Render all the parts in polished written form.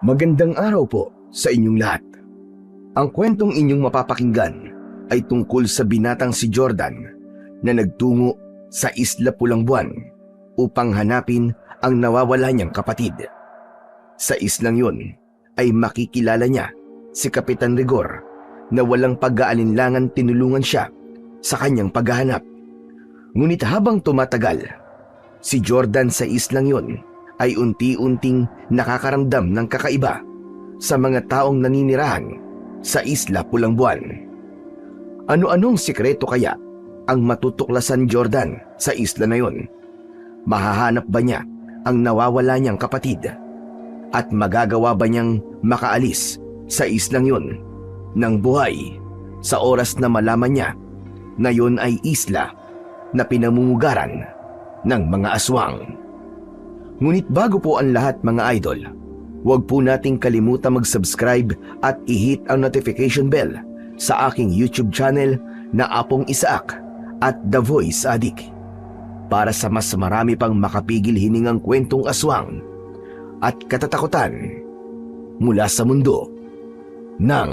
Magandang araw po sa inyong lahat. Ang kwentong inyong mapapakinggan ay tungkol sa binatang si Jordan na nagtungo sa Isla Pulang Buwan upang hanapin ang nawawala niyang kapatid. Sa islang yun ay makikilala niya si Kapitan Rigor na walang pag-aalinlangan tinulungan siya sa kanyang paghahanap. Ngunit habang tumatagal, si Jordan sa islang yun ay unti-unting nakakaramdam ng kakaiba sa mga taong naninirahan sa Isla Pulang Buwan. Ano-anong sikreto kaya ang matutuklasan Jordan sa isla na yon? Mahahanap ba niya ang nawawala niyang kapatid? At magagawa ba niyang makaalis sa islang yon ng buhay sa oras na malaman niya na yon ay isla na pinamumugaran ng mga aswang? Ngunit bago po ang lahat mga idol, huwag po nating kalimutan mag-subscribe at i-hit ang notification bell sa aking YouTube channel na Apong Isaak at The Voice Addict para sa mas marami pang makapigil hiningang kwentong aswang at katatakutan mula sa mundo ng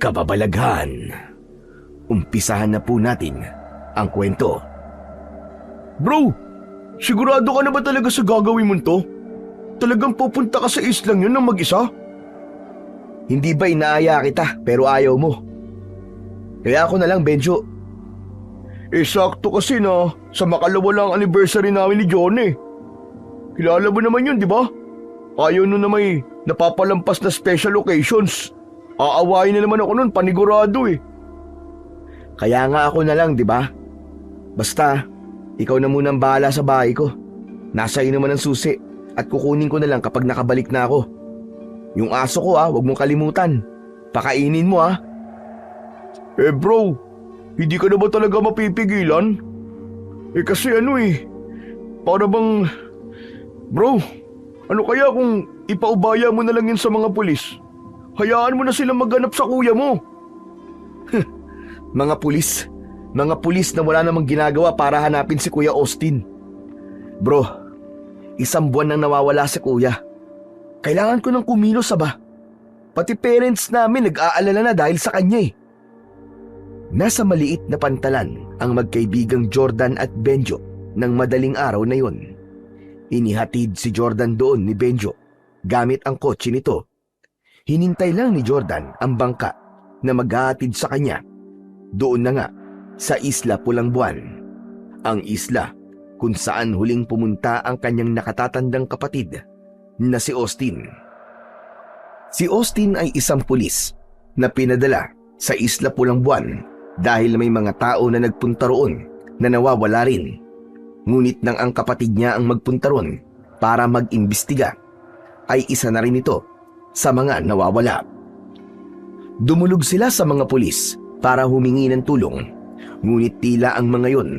kababalaghan. Umpisahan na po natin ang kwento. Bro, sigurado ka na ba talaga sa gagawin mo to? Talagang pupunta ka sa islang yun ng mag-isa? Hindi ba inaaya kita pero ayaw mo? Kaya ako na lang, Benjo. Sakto kasi na sa makalawalang anniversary namin ni John eh. Kilala mo naman yun, di ba? Ayaw nun na may napapalampas na special occasions. Aawayin na naman ako nun, panigurado eh. Kaya nga ako na lang, di ba? Basta, ikaw na munang bahala sa bahay ko. Nasa iyo naman ang susi at kukunin ko na lang kapag nakabalik na ako. Yung aso ko huwag mong kalimutan. Pakainin mo Bro, hindi ka na ba talaga mapipigilan? Kasi para bang… Bro, ano kaya kung ipaubaya mo na lang yun sa mga pulis? Hayaan mo na silang maghanap sa kuya mo. Mga pulis na wala namang ginagawa para hanapin si Kuya Austin. Bro, 1 buwan nang nawawala si Kuya. Kailangan ko ng kumilos ba? Pati parents namin nag-aalala na dahil sa kanya eh. Nasa maliit na pantalan ang magkaibigang Jordan at Benjo ng madaling araw na yon. Inihatid si Jordan doon ni Benjo gamit ang kotse nito. Hinintay lang ni Jordan ang bangka na maghahatid sa kanya. Doon na nga sa Isla Pulang Buwan, ang isla kung saan huling pumunta ang kanyang nakatatandang kapatid na si Austin. Si Austin ay isang pulis na pinadala sa Isla Pulang Buwan dahil may mga tao na nagpunta roon na nawawala rin. Ngunit nang ang kapatid niya ang magpunta roon para mag-imbestiga, ay isa na rin ito sa mga nawawala. Dumulog sila sa mga pulis para humingi ng tulong. Ngunit tila ang mga yon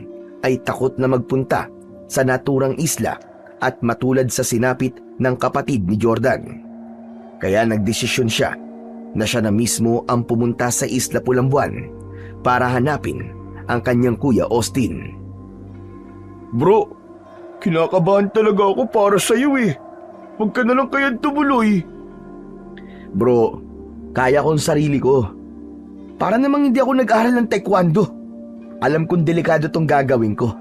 ay takot na magpunta sa naturang isla at matulad sa sinapit ng kapatid ni Jordan. Kaya nagdesisyon siya na siya na mismo ang pumunta sa Isla Pulang Buwan para hanapin ang kanyang kuya Austin. Bro, kinakabahan talaga ako para sa iyo eh. Huwag ka na lang kaya tumuloy. Bro, kaya kong sarili ko. Para namang hindi ako nag-aral ng taekwondo. Alam kong delikado tong gagawin ko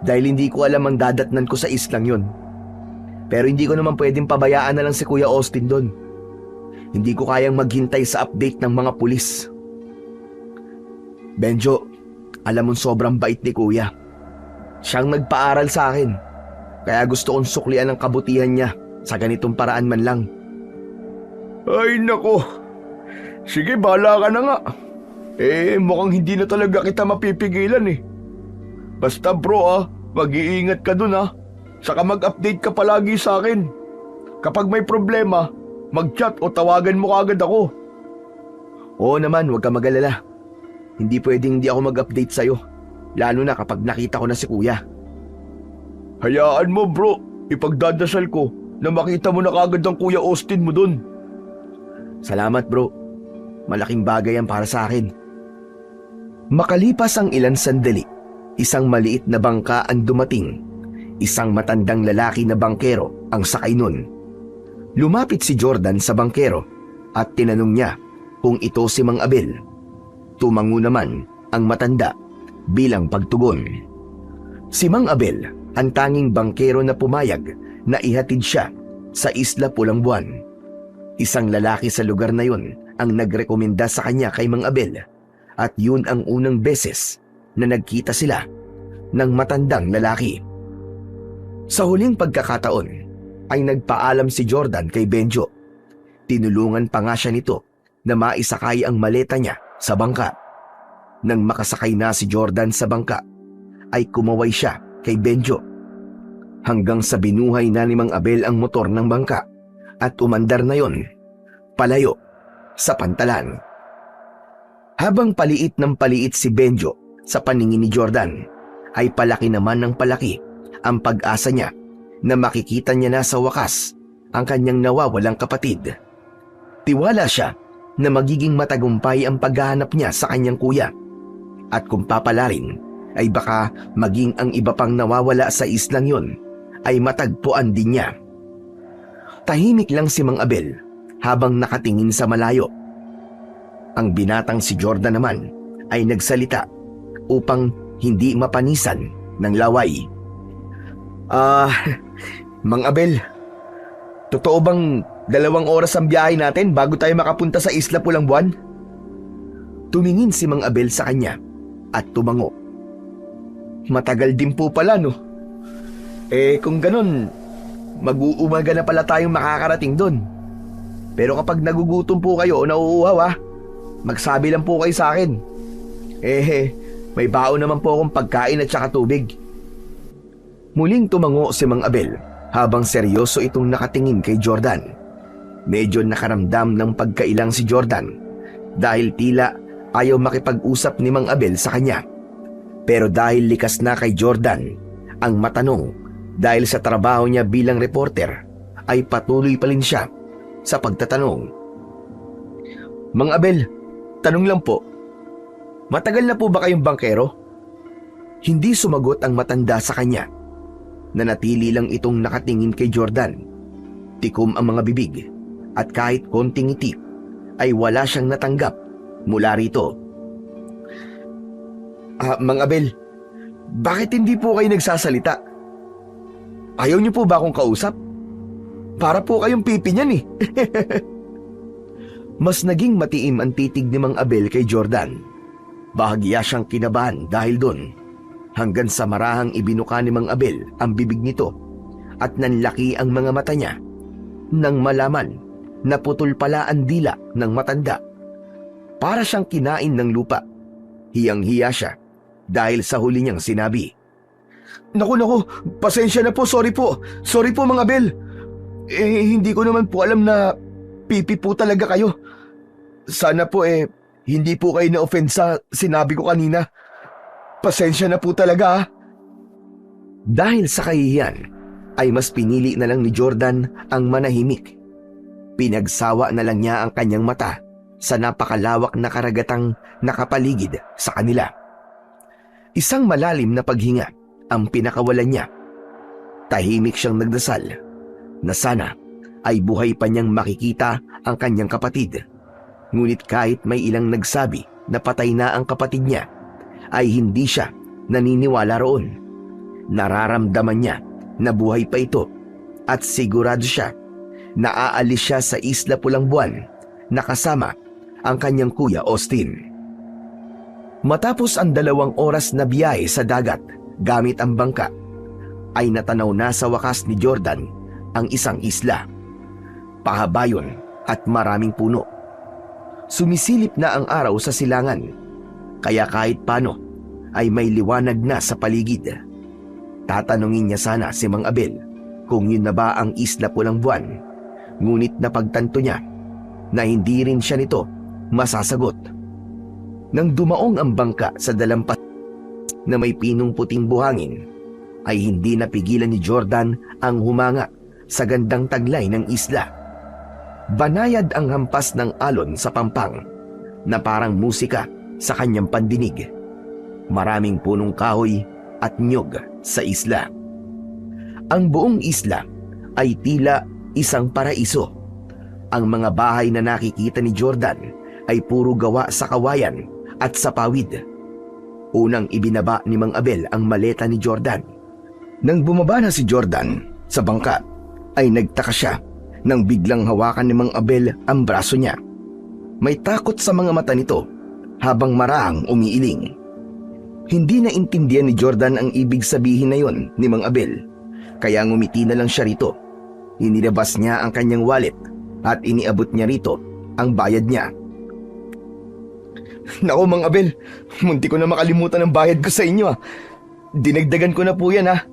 dahil hindi ko alam ang dadatnan ko sa islang yon. Pero hindi ko naman pwedeng pabayaan na lang si Kuya Austin doon. Hindi ko kayang maghintay sa update ng mga pulis. Benjo, alam mong sobrang bait ni Kuya. Siyang nagpaaral sa akin, kaya gusto kong suklian ang kabutihan niya sa ganitong paraan man lang. Ay nako, sige bahala ka na nga. Mukhang hindi na talaga kita mapipigilan eh. Basta bro mag-iingat ka dun Saka mag-update ka palagi sa akin. Kapag may problema, mag-chat o tawagan mo kaagad ako. Oo naman, huwag ka mag-alala. Hindi pwedeng hindi ako mag-update sa'yo. Lalo na kapag nakita ko na si Kuya. Hayaan mo bro, ipagdadasal ko na makita mo na kaagad ang Kuya Austin mo dun. Salamat bro. Malaking bagay yan para sa akin. Makalipas ang ilang sandali, isang maliit na bangka ang dumating. Isang matandang lalaki na bangkero ang sakay nun. Lumapit si Jordan sa bangkero at tinanong niya kung ito si Mang Abel. Tumango naman ang matanda bilang pagtugon. Si Mang Abel ang tanging bangkero na pumayag na ihatid siya sa Isla Pulang Buwan. Isang lalaki sa lugar na yun ang nagrekomenda sa kanya kay Mang Abel at yun ang unang beses na nagkita sila ng matandang lalaki. Sa huling pagkakataon ay nagpaalam si Jordan kay Benjo. Tinulungan pa nga siya nito na maisakay ang maleta niya sa bangka. Nang makasakay na si Jordan sa bangka, ay kumaway siya kay Benjo. Hanggang sa binuhay na ni Mang Abel ang motor ng bangka at umandar na yon palayo sa pantalan. Habang paliit ng paliit si Benjo sa paningin ni Jordan, ay palaki naman ng palaki ang pag-asa niya na makikita niya na sa wakas ang kanyang nawawalang kapatid. Tiwala siya na magiging matagumpay ang paghahanap niya sa kanyang kuya. At kung papalarin, ay baka maging ang iba pang nawawala sa islang yon ay matagpuan din niya. Tahimik lang si Mang Abel habang nakatingin sa malayo. Ang binatang si Jordan naman ay nagsalita upang hindi mapanisan ng laway. Mang Abel, totoo bang 2 oras ang biyahe natin bago tayo makapunta sa Isla Pulang Buwan? Tumingin si Mang Abel sa kanya at tumango. Matagal din po pala, no? Kung ganun, mag-uumaga na pala tayong makakarating doon. Pero kapag nagugutom po kayo o nauuhaw, magsabi lang po kayo sa akin. May baon naman po akong pagkain at saka tubig. Muling tumango si Mang Abel habang seryoso itong nakatingin kay Jordan. Medyo nakaramdam ng pagkailang si Jordan dahil tila ayaw makipag-usap ni Mang Abel sa kanya. Pero dahil likas na kay Jordan ang matanong dahil sa trabaho niya bilang reporter, ay patuloy pa rin siya sa pagtatanong. Mang Abel, tanong lang po, matagal na po ba kayong bangkero? Hindi sumagot ang matanda sa kanya. Nanatili lang itong nakatingin kay Jordan. Tikom ang mga bibig at kahit konting ngiti ay wala siyang natanggap mula rito. Mang Abel, bakit hindi po kayo nagsasalita? Ayaw niyo po ba akong kausap? Para po kayong pipi niyan eh. Mas naging matiim ang titig ni Mang Abel kay Jordan. Bahagya siyang kinabahan dahil doon. Hanggang sa marahang ibinuka ni Mang Abel ang bibig nito at nanlaki ang mga mata niya nang malaman na putol pala ang dila ng matanda. Para siyang kinain ng lupa. Hiyang-hiya siya dahil sa huli niyang sinabi. Naku, pasensya na po, sorry po Mang Abel. Hindi ko naman po alam na pipi po talaga kayo. Sana po hindi po kayo na-offend sa sinabi ko kanina. Pasensya na po talaga. Dahil sa kahihiyan, ay mas pinili na lang ni Jordan ang manahimik. Pinagsawa na lang niya ang kanyang mata sa napakalawak na karagatang nakapaligid sa kanila. Isang malalim na paghinga ang pinakawalan niya. Tahimik siyang nagdasal na sana ay buhay pa niyang makikita ang kanyang kapatid. Ngunit kahit may ilang nagsabi na patay na ang kapatid niya, ay hindi siya naniniwala roon. Nararamdaman niya na buhay pa ito at sigurado siya na aalis siya sa Isla Pulang Buwan na kasama ang kanyang kuya Austin. Matapos ang 2 oras na biyahe sa dagat gamit ang bangka, ay natanaw na sa wakas ni Jordan ang isang isla. Pahabayon at maraming puno. Sumisilip na ang araw sa silangan, kaya kahit paano ay may liwanag na sa paligid. Tatanungin niya sana si Mang Abel kung yun na ba ang Isla Pulang Buwan, ngunit napagtanto niya na hindi rin siya nito masasagot. Nang dumaong ang bangka sa dalampas na may pinong puting buhangin, ay hindi napigilan ni Jordan ang humanga sa gandang taglay ng isla. Banayad ang hampas ng alon sa pampang na parang musika sa kanyang pandinig. Maraming punong kahoy at nyog sa isla. Ang buong isla ay tila isang paraiso. Ang mga bahay na nakikita ni Jordan ay puro gawa sa kawayan at sa pawid. Unang ibinaba ni Mang Abel ang maleta ni Jordan. Nang bumaba na si Jordan sa bangka, ay nagtaka siya nang biglang hawakan ni Mang Abel ang braso niya. May takot sa mga mata nito habang maraang umiiling. Hindi na intindihan ni Jordan ang ibig sabihin na yon ni Mang Abel, kaya ngumiti na lang siya rito. Inilabas niya ang kanyang wallet at iniabot niya rito ang bayad niya. Nako Mang Abel, munti ko na makalimutan ang bayad ko sa inyo. Dinagdagan ko na po yan ha.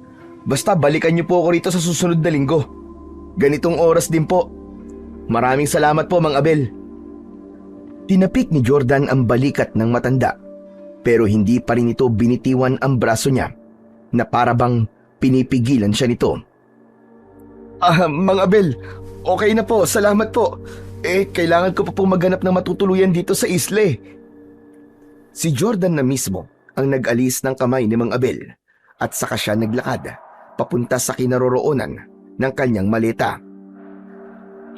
Basta balikan niyo po ako rito sa susunod na linggo. Ganitong oras din po. Maraming salamat po Mang Abel. Tinapik ni Jordan ang balikat ng matanda, pero hindi pa rin ito binitiwan ang braso niya na para bang pinipigilan siya nito. Mang Abel, okay na po, salamat po. Kailangan ko pa pong maghanap ng matutuluyan dito sa isla eh. Si Jordan na mismo ang nag-alis ng kamay ni Mang Abel at saka siya naglakad papunta sa kinaroroonan ng kanyang maleta.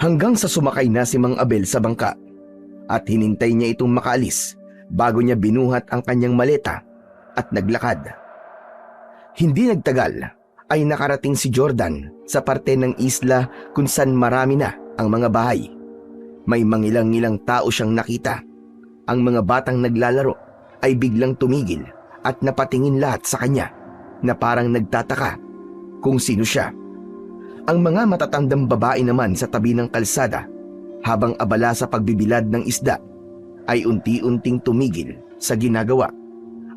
Hanggang sa sumakay na si Mang Abel sa bangka at hinintay niya itong makaalis bago niya binuhat ang kanyang maleta at naglakad. Hindi nagtagal ay nakarating si Jordan sa parte ng isla kung saan marami na ang mga bahay. May mangilang-ngilang tao siyang nakita. Ang mga batang naglalaro ay biglang tumigil at napatingin lahat sa kanya na parang nagtataka kung sino siya. Ang mga matatandang babae naman sa tabi ng kalsada habang abala sa pagbibilad ng isda ay unti-unting tumigil sa ginagawa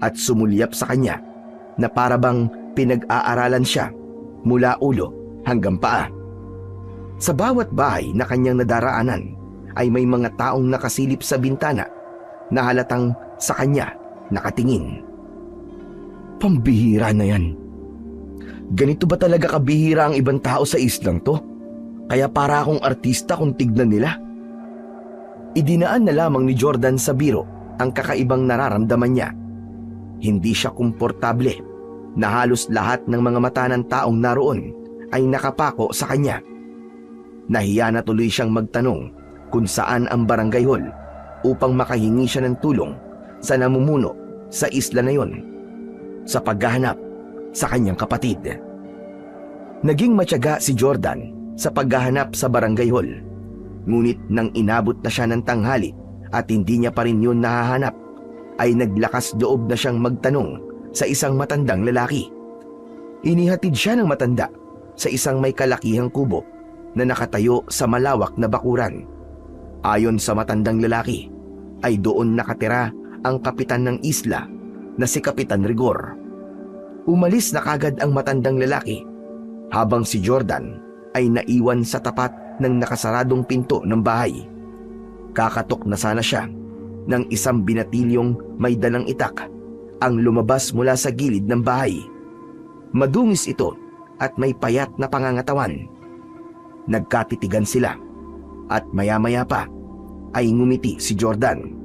at sumulyap sa kanya na para bang pinag-aaralan siya mula ulo hanggang paa. Sa bawat bahay na kanyang nadaraanan ay may mga taong nakasilip sa bintana na halatang sa kanya nakatingin. Pambihira na yan. Ganito ba talaga kabihira ang ibang tao sa islang to? Kaya para akong artista kung tignan nila. Idinaan na lamang ni Jordan sa biro ang kakaibang nararamdaman niya. Hindi siya komportable na halos lahat ng mga mata ng taong naroon ay nakapako sa kanya. Nahiya na tuloy siyang magtanong kung saan ang barangay hall upang makahingi siya ng tulong sa namumuno sa isla na yon sa paghahanap sa kanyang kapatid. Naging matyaga si Jordan sa paghahanap sa barangay hall, ngunit nang inabot na siya ng tanghali at hindi niya pa rin yun nahahanap, ay naglakas loob na siyang magtanong sa isang matandang lalaki. Inihatid siya ng matanda sa isang may kalakihang kubo na nakatayo sa malawak na bakuran. Ayon sa matandang lalaki, ay doon nakatira ang kapitan ng isla na si Kapitan Rigor. Umalis na kagad ang matandang lalaki habang si Jordan ay naiwan sa tapat ng nakasaradong pinto ng bahay. Kakatok na sana siya ng isang binatilyong may dalang itak ang lumabas mula sa gilid ng bahay. Madungis ito at may payat na pangangatawan. Nagkatitigan sila at maya-maya pa ay ngumiti si Jordan.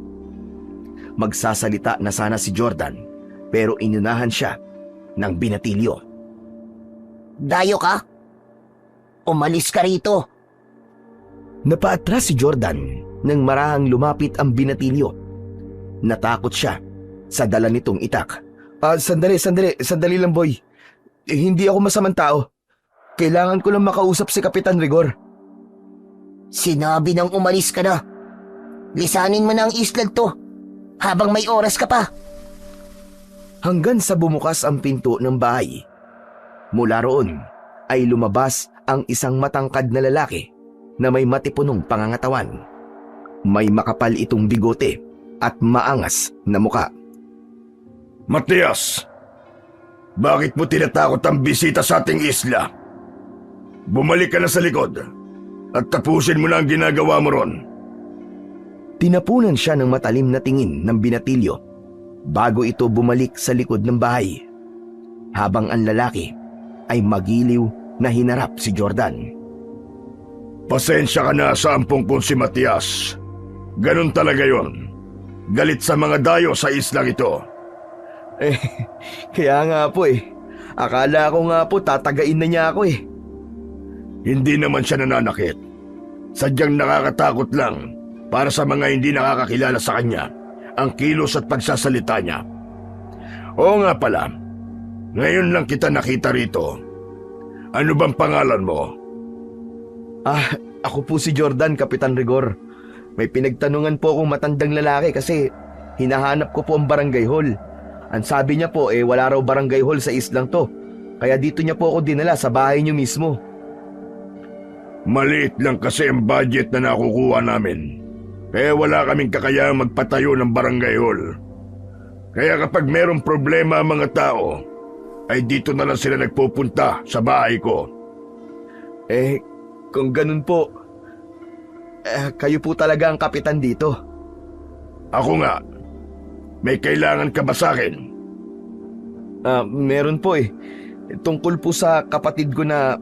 Magsasalita na sana si Jordan pero inunahan siya ng binatilyo. Dayo ka? Umalis ka rito. Napaatras si Jordan nang marahang lumapit ang binatilyo. Natakot siya sa dala nitong itak. Sandali lang boy. Hindi ako masamang tao. Kailangan ko lang makausap si Kapitan Rigor. Sinabi nang umalis ka na. Lisanin mo na ang isla to habang may oras ka pa. Hanggang sa bumukas ang pinto ng bahay. Mula roon ay lumabas ang isang matangkad na lalaki na may matipunong pangangatawan. May makapal itong bigote at maangas na muka. Matias, bakit mo tinatakot ang bisita sa ating isla? Bumalik ka na sa likod at tapusin mo na ang ginagawa mo ron. Tinapunan siya ng matalim na tingin ng binatilyo bago ito bumalik sa likod ng bahay, habang ang lalaki ay magiliw na hinarap si Jordan. Pasensya ka na sa ampong kong si Matias. Ganun talaga yon. Galit sa mga dayo sa islang ito. Kaya nga po Akala ko nga po tatagain na niya ako Hindi naman siya nananakit. Sadyang nakakatakot lang para sa mga hindi nakakakilala sa kanya ang kilos at pagsasalita niya. Oo nga pala, ngayon lang kita nakita rito. Ano bang pangalan mo? Ako po si Jordan, Kapitan Rigor. May pinagtanungan po akong matandang lalaki kasi hinahanap ko po ang barangay hall. Ang sabi niya po wala raw barangay hall sa islang to. Kaya dito niya po ako dinala sa bahay niyo mismo. Maliit lang kasi ang budget na nakukuha namin. Kaya wala kaming kakayahang magpatayo ng barangay hall. Kaya kapag merong problema ang mga tao, ay dito na lang sila nagpupunta sa bahay ko. Kung ganun po, kayo po talaga ang kapitan dito. Ako nga, may kailangan ka ba sa akin? Meron po Tungkol po sa kapatid ko na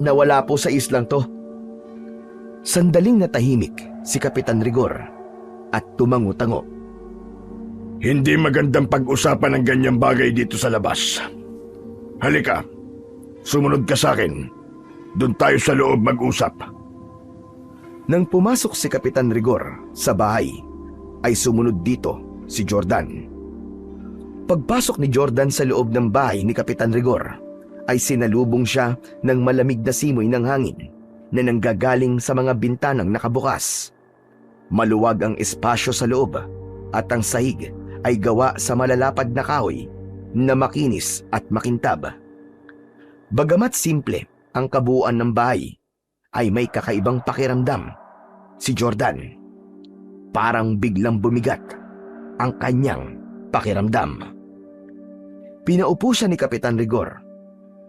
nawala po sa islang to. Sandaling natahimik si Kapitan Rigor at tumango-tango. Hindi magandang pag-usapan ng ganyang bagay dito sa labas. Halika, sumunod ka sa akin. Doon tayo sa loob mag-usap. Nang pumasok si Kapitan Rigor sa bahay, ay sumunod dito si Jordan. Pagpasok ni Jordan sa loob ng bahay ni Kapitan Rigor, ay sinalubong siya ng malamig na simoy ng hangin na nanggagaling sa mga bintanang nakabukas. Maluwag ang espasyo sa loob at ang sahig ay gawa sa malalapad na kahoy na makinis at makintab. Bagamat simple ang kabuuan ng bahay, ay may kakaibang pakiramdam si Jordan. Parang biglang bumigat ang kanyang pakiramdam. Pinaupo siya ni Kapitan Rigor.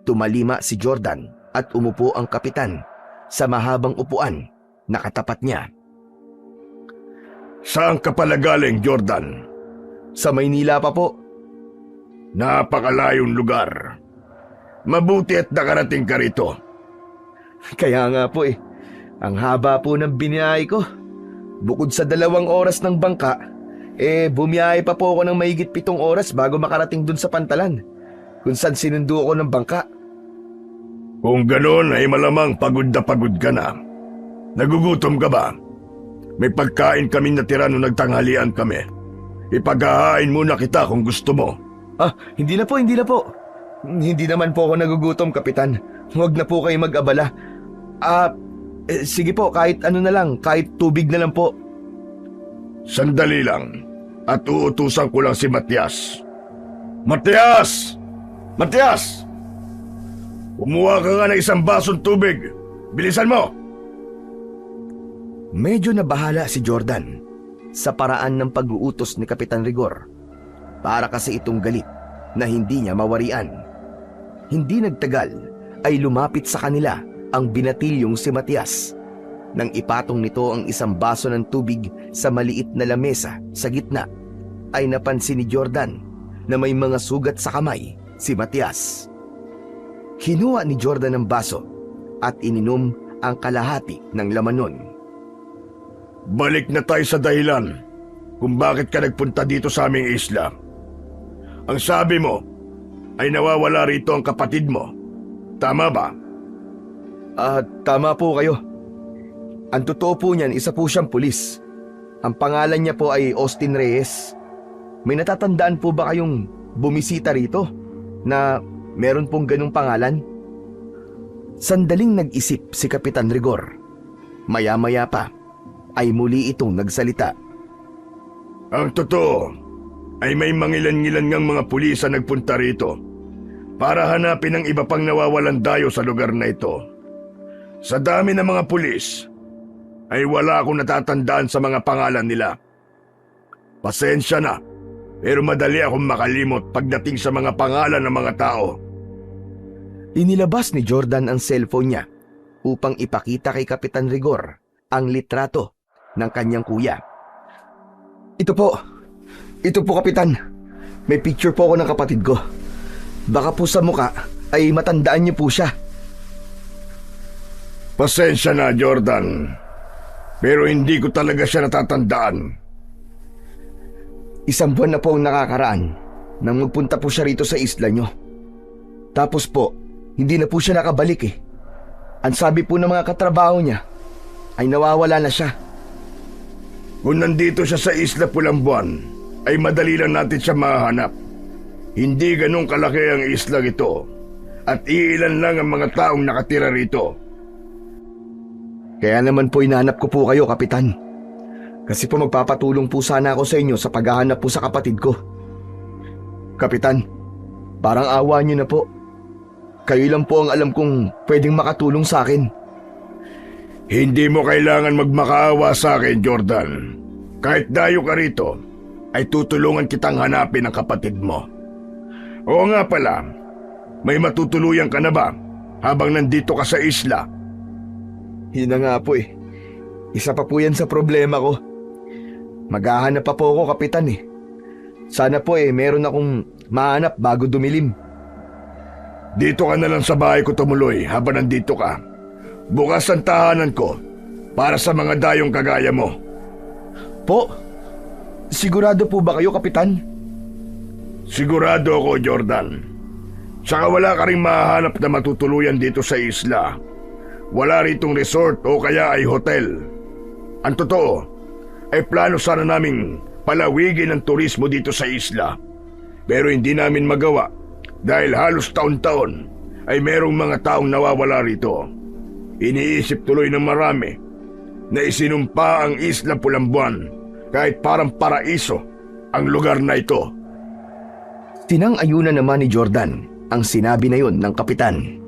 Tumalima si Jordan at umupo ang kapitan sa mahabang upuan na katapat niya. Saan ka pala galing, Jordan? Sa Maynila pa po. Napakalayong lugar. Mabuti at nakarating ka rito. Kaya nga po ang haba po ng biniyahe ko. Bukod sa 2 oras ng bangka, bumiyahe pa po ako ng mahigit 7 oras bago makarating dun sa Pantalan, kung saan sinundo ako ng bangka. Kung ganon ay malamang pagod ka na. Nagugutom ka ba? May pagkain kami natira nung nagtanghalian kami. Ipaghahain muna kita kung gusto mo. Hindi na po. Hindi naman po ako nagugutom, Kapitan. Huwag na po kayo mag-abala. Sige po, kahit ano na lang, kahit tubig na lang po. Sandali lang, at uutusan ko lang si Matias. Matias! Matias! Kumuha ka nga ng 1 basong tubig. Bilisan mo! Medyo nabahala si Jordan sa paraan ng pag-uutos ni Kapitan Rigor. Para kasi itong galit na hindi niya mawarian. Hindi nagtagal ay lumapit sa kanila ang binatilyong si Matias. Nang ipatong nito ang 1 baso ng tubig sa maliit na lamesa sa gitna, ay napansin ni Jordan na may mga sugat sa kamay si Matias. Kinuha ni Jordan ang baso at ininom ang kalahati ng laman nun. Balik na tayo sa dahilan kung bakit ka nagpunta dito sa aming isla. Ang sabi mo ay nawawala rito ang kapatid mo. Tama ba? Tama po kayo. Ang totoo po niyan, isa po siyang pulis. Ang pangalan niya po ay Austin Reyes. May natatandaan po ba kayong bumisita rito na meron pong ganung pangalan? Sandaling nag-isip si Kapitan Rigor. Maya-maya pa ay muli itong nagsalita. Ang totoo ay may mangilan-ngilan ngang mga pulis na nagpunta rito para hanapin ang iba pang nawawalan dayo sa lugar na ito. Sa dami ng mga pulis, ay wala akong natatandaan sa mga pangalan nila. Pasensya na, pero madali akong makalimot pagdating sa mga pangalan ng mga tao. Inilabas ni Jordan ang cellphone niya upang ipakita kay Kapitan Rigor ang litrato ng kanyang kuya. Ito po, Kapitan. May picture po ako ng kapatid ko. Baka po sa muka ay matandaan niyo po siya. Pasensya na, Jordan. Pero hindi ko talaga siya natatandaan. 1 buwan na po ang nakakaraan nang magpunta po siya rito sa isla nyo. Tapos po, hindi na po siya nakabalik Ang sabi po ng mga katrabaho niya ay nawawala na siya. Kung nandito siya sa Isla Pulambuan, ay madali lang natin siya mahanap. Hindi ganun kalaki ang isla ito at iilan lang ang mga taong nakatira rito. Kaya naman po inahanap ko po kayo, Kapitan. Kasi po magpapatulong po sana ako sa inyo sa paghahanap po sa kapatid ko. Kapitan, parang awa niyo na po. Kayo lang po ang alam kong pwedeng makatulong sa akin. Hindi mo kailangan magmakaawa sa akin, Jordan. Kahit dayo ka rito, ay tutulungan kitang hanapin ang kapatid mo. Oo nga pala, may matutuluyan ka na ba habang nandito ka sa isla? Yun na nga po eh. Isa pa po yan sa problema ko. Maghahanap pa po ako, Kapitan eh. Sana po meron akong mahanap bago dumilim. Dito ka na lang sa bahay ko tumuloy habang nandito ka. Bukas ang tahanan ko para sa mga dayong kagaya mo. Po? Sigurado po ba kayo, Kapitan? Sigurado ako, Jordan. Saka wala ka rin mahanap na matutuluyan dito sa isla. Wala ritong resort o kaya ay hotel. Ang totoo, ay plano sana naming palawigin ang turismo dito sa isla. Pero hindi namin magawa dahil halos taon-taon ay merong mga taong nawawala rito. Iniisip tuloy ng marami na isinumpa ang Isla Pulambuan kahit parang paraiso ang lugar na ito. Tinang-ayunan naman ni Jordan ang sinabi na yon ng Kapitan.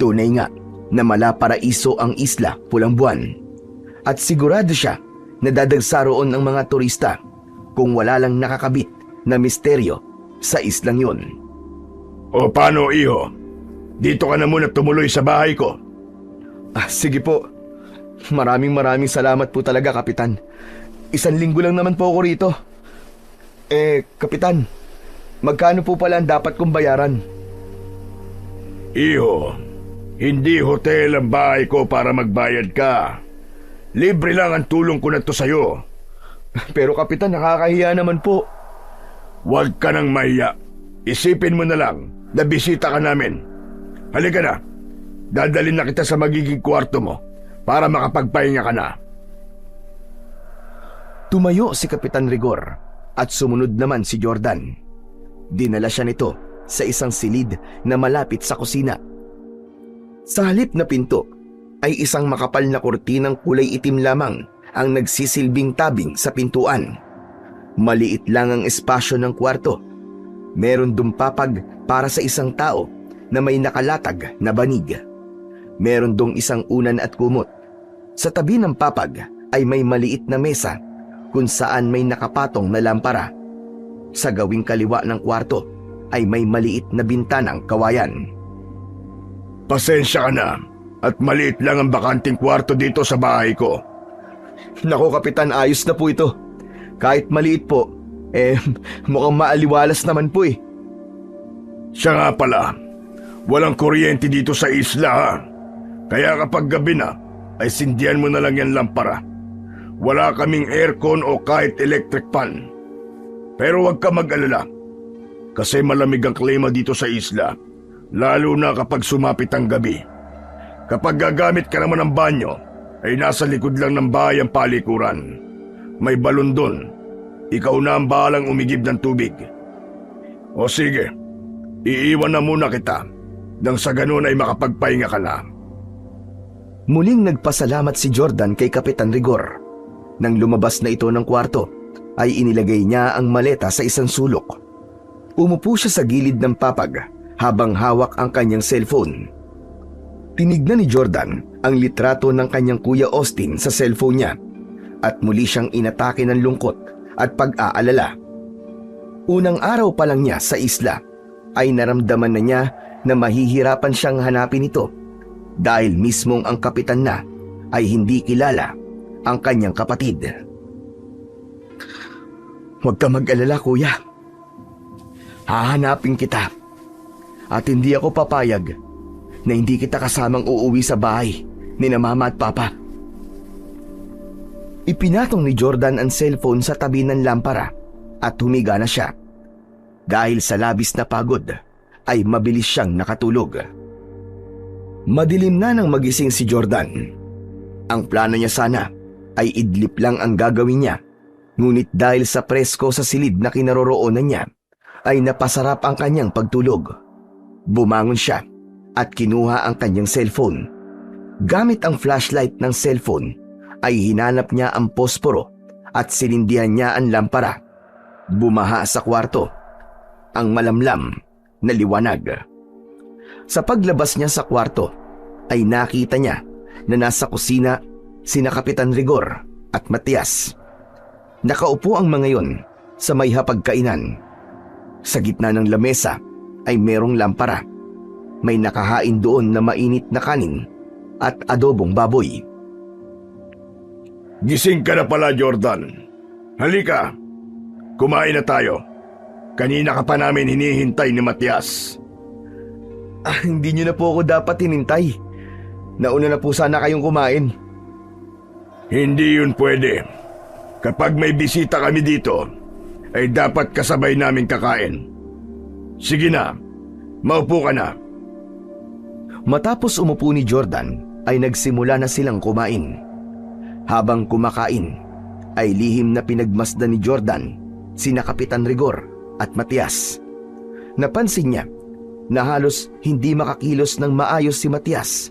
Tunay nga na malaparaiso ang Isla Pulambuan. At sigurado siya na dadagsa roon ang mga turista kung wala lang nakakabit na misteryo sa islang yon. O paano, iho? Dito ka na muna tumuloy sa bahay ko. Sige po. Maraming salamat po talaga, Kapitan. 1 linggo lang naman po ako rito. Kapitan, magkano po pala ang dapat kong bayaran? Iho, hindi hotel ang bahay ko para magbayad ka. Libre lang ang tulong ko na to sa'yo. Pero Kapitan, nakakahiya naman po. Huwag ka nang mahiya. Isipin mo na lang na bisita ka namin. Halika na. Dadalhin na kita sa magiging kwarto mo para makapagpahinga ka na. Tumayo si Kapitan Rigor at sumunod naman si Jordan. Dinala siya nito sa isang silid na malapit sa kusina. Sa halip na pinto ay isang makapal na kurtinang kulay itim lamang ang nagsisilbing tabing sa pintuan. Maliit lang ang espasyo ng kwarto. Meron dumpapag para sa isang tao na may nakalatag na banig. Meron dong isang unan at kumot. Sa tabi ng papag ay may maliit na mesa kung saan may nakapatong na lampara. Sa gawing kaliwa ng kwarto ay may maliit na bintanang kawayan. Pasensya ka na at maliit lang ang bakanting kwarto dito sa bahay ko. Nako Kapitan, ayos na po ito. Kahit maliit po, mukhang maaliwalas naman po eh. Siya nga pala, walang kuryente dito sa isla ha. Kaya kapag gabi na, ay sindihan mo na lang yan lampara. Wala kaming aircon o kahit electric fan. Pero huwag ka mag-alala. Kasi malamig ang klima dito sa isla, lalo na kapag sumapit ang gabi. Kapag gagamit ka naman ng banyo, ay nasa likod lang ng bahay ang palikuran. May balon doon. Ikaw na ang bahalang umigib ng tubig. O sige, iiwan na muna kita nang sa ganun ay makapagpahinga ka na. Muling nagpasalamat si Jordan kay Kapitan Rigor. Nang lumabas na ito ng kwarto, ay inilagay niya ang maleta sa isang sulok. Umupo siya sa gilid ng papag habang hawak ang kanyang cellphone. Tinignan ni Jordan ang litrato ng kanyang kuya Austin sa cellphone niya at muli siyang inatake ng lungkot at pag-aalala. Unang araw pa lang niya sa isla ay naramdaman na niya na mahihirapan siyang hanapin ito dahil mismong ang kapitan na ay hindi kilala ang kanyang kapatid. Huwag ka mag-alala, kuya. Hahanapin kita at hindi ako papayag na hindi kita kasamang uuwi sa bahay ni na mama at papa. Ipinatong ni Jordan ang cellphone sa tabi ng lampara at humiga na siya. Dahil sa labis na pagod ay mabilis siyang nakatulog. Madilim na nang magising si Jordan. Ang plano niya sana ay idlip lang ang gagawin niya. Ngunit dahil sa presko sa silid na kinaroroonan niya, ay napasarap ang kanyang pagtulog. Bumangon siya at kinuha ang kanyang cellphone. Gamit ang flashlight ng cellphone, ay hinanap niya ang posporo at sinindihan niya ang lampara. Bumaha sa kwarto ang malamlam na liwanag. Sa paglabas niya sa kwarto, ay nakita niya na nasa kusina sina Kapitan Rigor at Matias. Nakaupo ang mga yon sa may hapagkainan. Sa gitna ng lamesa ay merong lampara. May nakahain doon na mainit na kanin at adobong baboy. Gising ka na pala, Jordan. Halika, kumain na tayo. Kanina ka pa namin hinihintay ni Matias. Hindi niyo na po ako dapat hinintay. Nauna na po sana kayong kumain. Hindi yun pwede. Kapag may bisita kami dito, ay dapat kasabay namin kakain. Sige na, maupo ka na. Matapos umupo ni Jordan, ay nagsimula na silang kumain. Habang kumakain, ay lihim na pinagmasdan ni Jordan sina Kapitan Rigor at Matias. Napansin niya na halos hindi makakilos ng maayos si Matias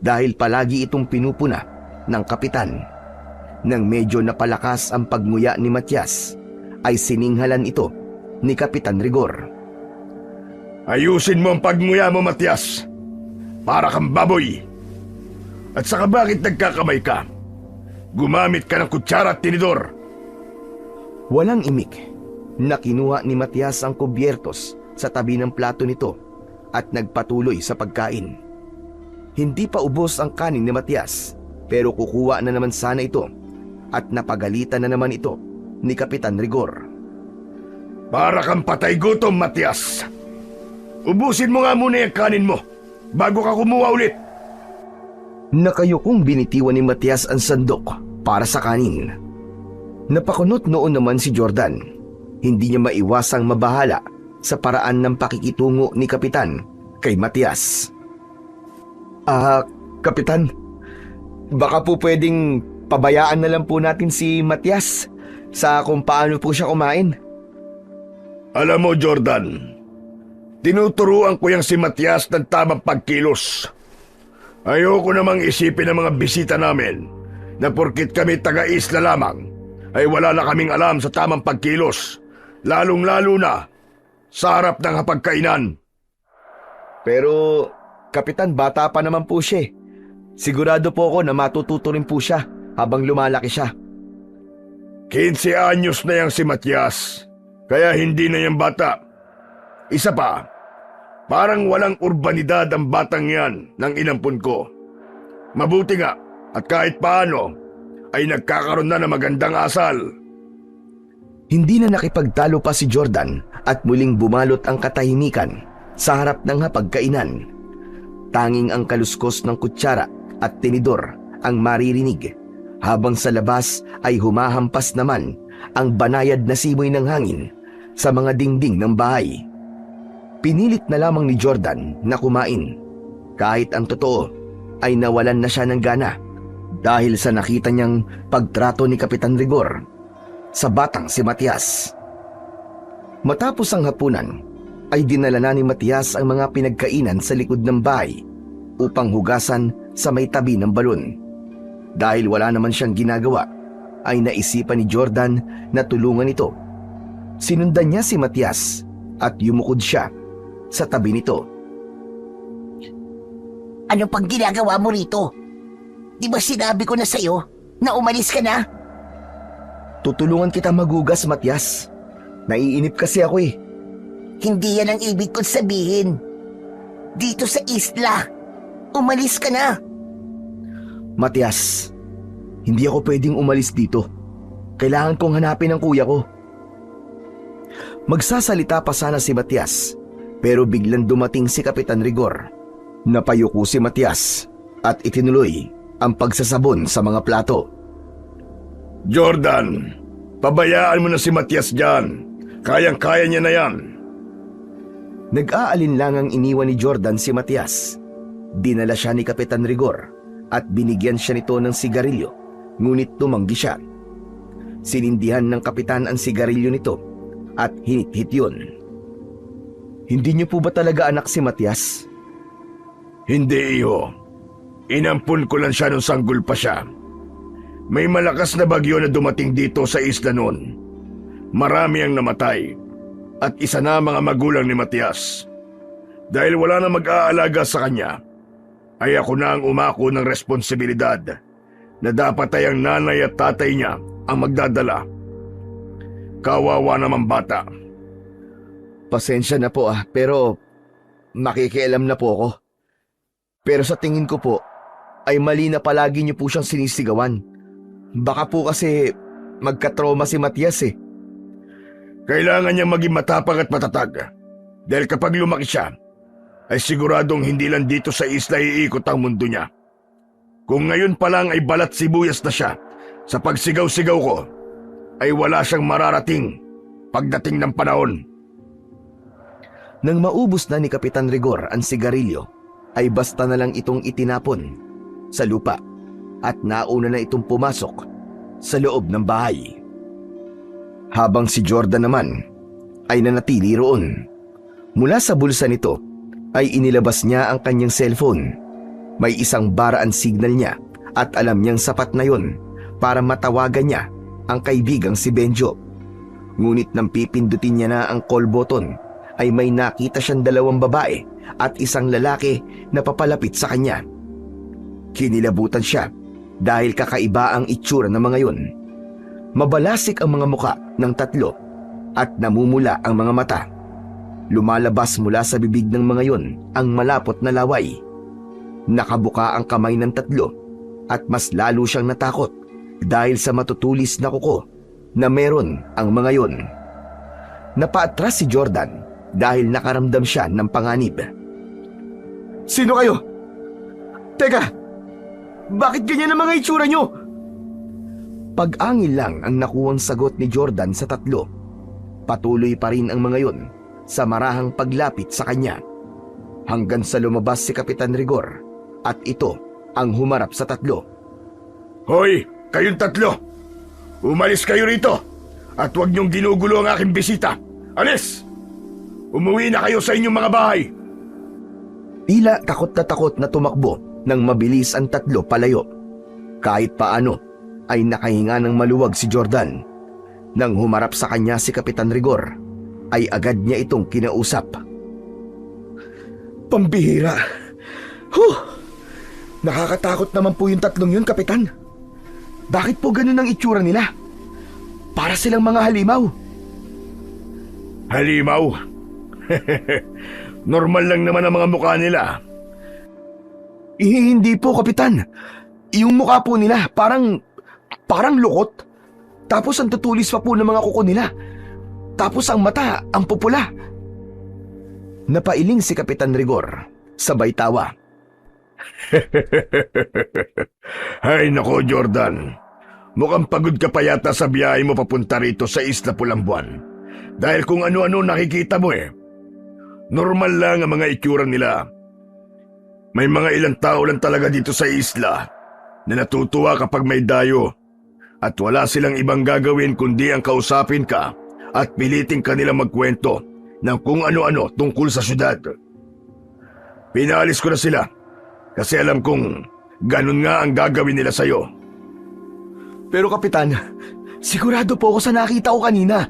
dahil palagi itong pinupuna ng kapitan. Nang medyo napalakas ang pagmuya ni Matias, ay sininghalan ito ni Kapitan Rigor. Ayusin mo ang pagmuya mo, Matias. Para kang baboy. At saka bakit nagkakamay ka? Gumamit ka ng kutsara at tinidor. Walang imik na kinuha ni Matias ang kubyertos sa tabi ng plato nito at nagpatuloy sa pagkain. Hindi pa ubos ang kanin ni Matias, pero kukuha na naman sana ito at napagalitan na naman ito ni Kapitan Rigor. Para kang patay gutom, Matias. Ubusin mo nga muna yung kanin mo bago ka kumuha ulit. Nakayukong binitiwan ni Matias ang sandok para sa kanin. Napakunot noon naman si Jordan. Hindi niya maiwasang mabahala sa paraan ng pakikitungo ni Kapitan kay Matias. Kapitan, baka po pwedeng pabayaan na lang po natin si Matias sa kung paano po siya kumain. Alam mo, Jordan, tinuturuan ko yang si Matias ng tamang pagkilos. Ayoko namang isipin ng mga bisita namin na porkit kami taga-isla lamang ay wala na kaming alam sa tamang pagkilos, lalong-lalo na sa harap ng hapagkainan. Pero, Kapitan, bata pa naman po siya. Sigurado po ako na matututo rin po siya habang lumalaki siya. 15 anyos na yang si Matias, kaya hindi na yang bata. Isa pa, parang walang urbanidad ang batang yan ng inampun ko. Mabuti nga at kahit paano ay nagkakaroon na ng magandang asal. Hindi na nakipagtalo pa si Jordan at muling bumalot ang katahimikan sa harap ng hapagkainan. Tanging ang kaluskos ng kutsara at tinidor ang maririnig, habang sa labas ay humahampas naman ang banayad na simoy ng hangin sa mga dingding ng bahay. Pinilit na lamang ni Jordan na kumain, kahit ang totoo ay nawalan na siya ng gana dahil sa nakita niyang pagtrato ni Kapitan Rigor sa batang si Matias. Matapos ang hapunan, ay dinala na ni Matias ang mga pinagkainan sa likod ng bahay upang hugasan sa may tabi ng balon. Dahil wala naman siyang ginagawa, ay naisipan ni Jordan na tulungan ito. Sinundan niya si Matias at yumukod siya sa tabi nito. Ano pang ginagawa mo rito? Di ba sinabi ko na sa'yo na umalis ka na? Tutulungan kita magugas, Matias. Naiinip kasi ako eh. Hindi yan ang ibig kong sabihin. Dito sa isla, umalis ka na. Matias, hindi ako pwedeng umalis dito. Kailangan kong hanapin ang kuya ko. Magsasalita pa sana si Matias, pero biglang dumating si Kapitan Rigor. Napayuko si Matias at itinuloy ang pagsasabon sa mga plato. Jordan, pabayaan mo na si Matias dyan. Kayang-kaya niya na yan. Nag-aalinlangang iniwan ni Jordan si Matias. Dinala siya ni Kapitan Rigor at binigyan siya nito ng sigarilyo, ngunit tumanggi siya. Sinindihan ng kapitan ang sigarilyo nito at hinit-hit yun. Hindi niyo po ba talaga anak si Matias? Hindi, iho. Inampun ko lang siya nung sanggol pa siya. May malakas na bagyo na dumating dito sa isla noon. Marami ang namatay at isa na mga magulang ni Matias. Dahil wala na mag-aalaga sa kanya, ay ako na ang umako ng responsibilidad na dapat ay ang nanay at tatay niya ang magdadala. Kawawa naman bata. Pasensya na po pero makikialam na po ako. Pero sa tingin ko po, ay mali na palagi niyo po siyang sinisigawan. Baka po kasi magka-trauma si Matias eh. Kailangan niyang maging matapang at matatag. Dahil kapag lumaki siya, ay siguradong hindi lang dito sa isla iikot ang mundo niya. Kung ngayon pa lang ay balat sibuyas na siya, sa pagsigaw-sigaw ko, ay wala siyang mararating pagdating ng panahon. Nang maubos na ni Kapitan Rigor ang sigarilyo, ay basta na lang itong itinapon sa lupa at nauna na itong pumasok sa loob ng bahay. Habang si Jordan naman ay nanatili roon. Mula sa bulsa nito ay inilabas niya ang kanyang cellphone. May isang baraan signal niya at alam niyang sapat na yon para matawagan niya ang kaibigang si Benjo. Ngunit nang pipindutin niya na ang call button ay may nakita siyang dalawang babae at isang lalaki na papalapit sa kanya. Kinilabutan siya dahil kakaiba ang itsura ng mga yun. Mabalasik ang mga muka ng tatlo at namumula ang mga mata. Lumalabas mula sa bibig ng mga yun ang malapot na laway. Nakabuka ang kamay ng tatlo at mas lalo siyang natakot dahil sa matutulis na kuko na meron ang mga yun. Napaatras si Jordan dahil nakaramdam siya ng panganib. Sino kayo? Teka, bakit ganyan ang mga itsura nyo? Pag-angil lang ang nakuwang sagot ni Jordan sa tatlo. Patuloy pa rin ang mga yun sa marahang paglapit sa kanya. Hanggang sa lumabas si Kapitan Rigor at ito ang humarap sa tatlo. Hoy, kayong tatlo! Umalis kayo rito at huwag niyong ginugulo ang aking bisita. Alis! Umuwi na kayo sa inyong mga bahay! Tila takot na tumakbo nang mabilis ang tatlo palayo. Kahit paano ay nakahinga ng maluwag si Jordan. Nang humarap sa kanya si Kapitan Rigor, ay agad niya itong kinausap. Pambihira! Huh! Nakakatakot naman po yung tatlong yun, Kapitan. Bakit po ganun ang itsura nila? Para silang mga halimaw. Halimaw? Normal lang naman ang mga mukha nila. Hindi po, Kapitan. Yung mukha po nila parang lukot. Tapos ang tutulis pa po ng mga kuko nila. Tapos ang mata, ang pupula. Napailing si Kapitan Rigor, sabay tawa. Hay nako, Jordan. Mukhang pagod ka pa yata sa biyahe mo papunta rito sa Isla Pulambuan. Dahil kung ano-ano nakikita mo eh. Normal lang ang mga itsura nila. May mga ilang tao lang talaga dito sa isla na natutuwa kapag may dayo at wala silang ibang gagawin kundi ang kausapin ka at piliting kanila magkwento ng kung ano-ano tungkol sa syudad. Pinalis ko na sila kasi alam kong ganun nga ang gagawin nila sa'yo. Pero Kapitan, sigurado po ako sa nakita ko kanina.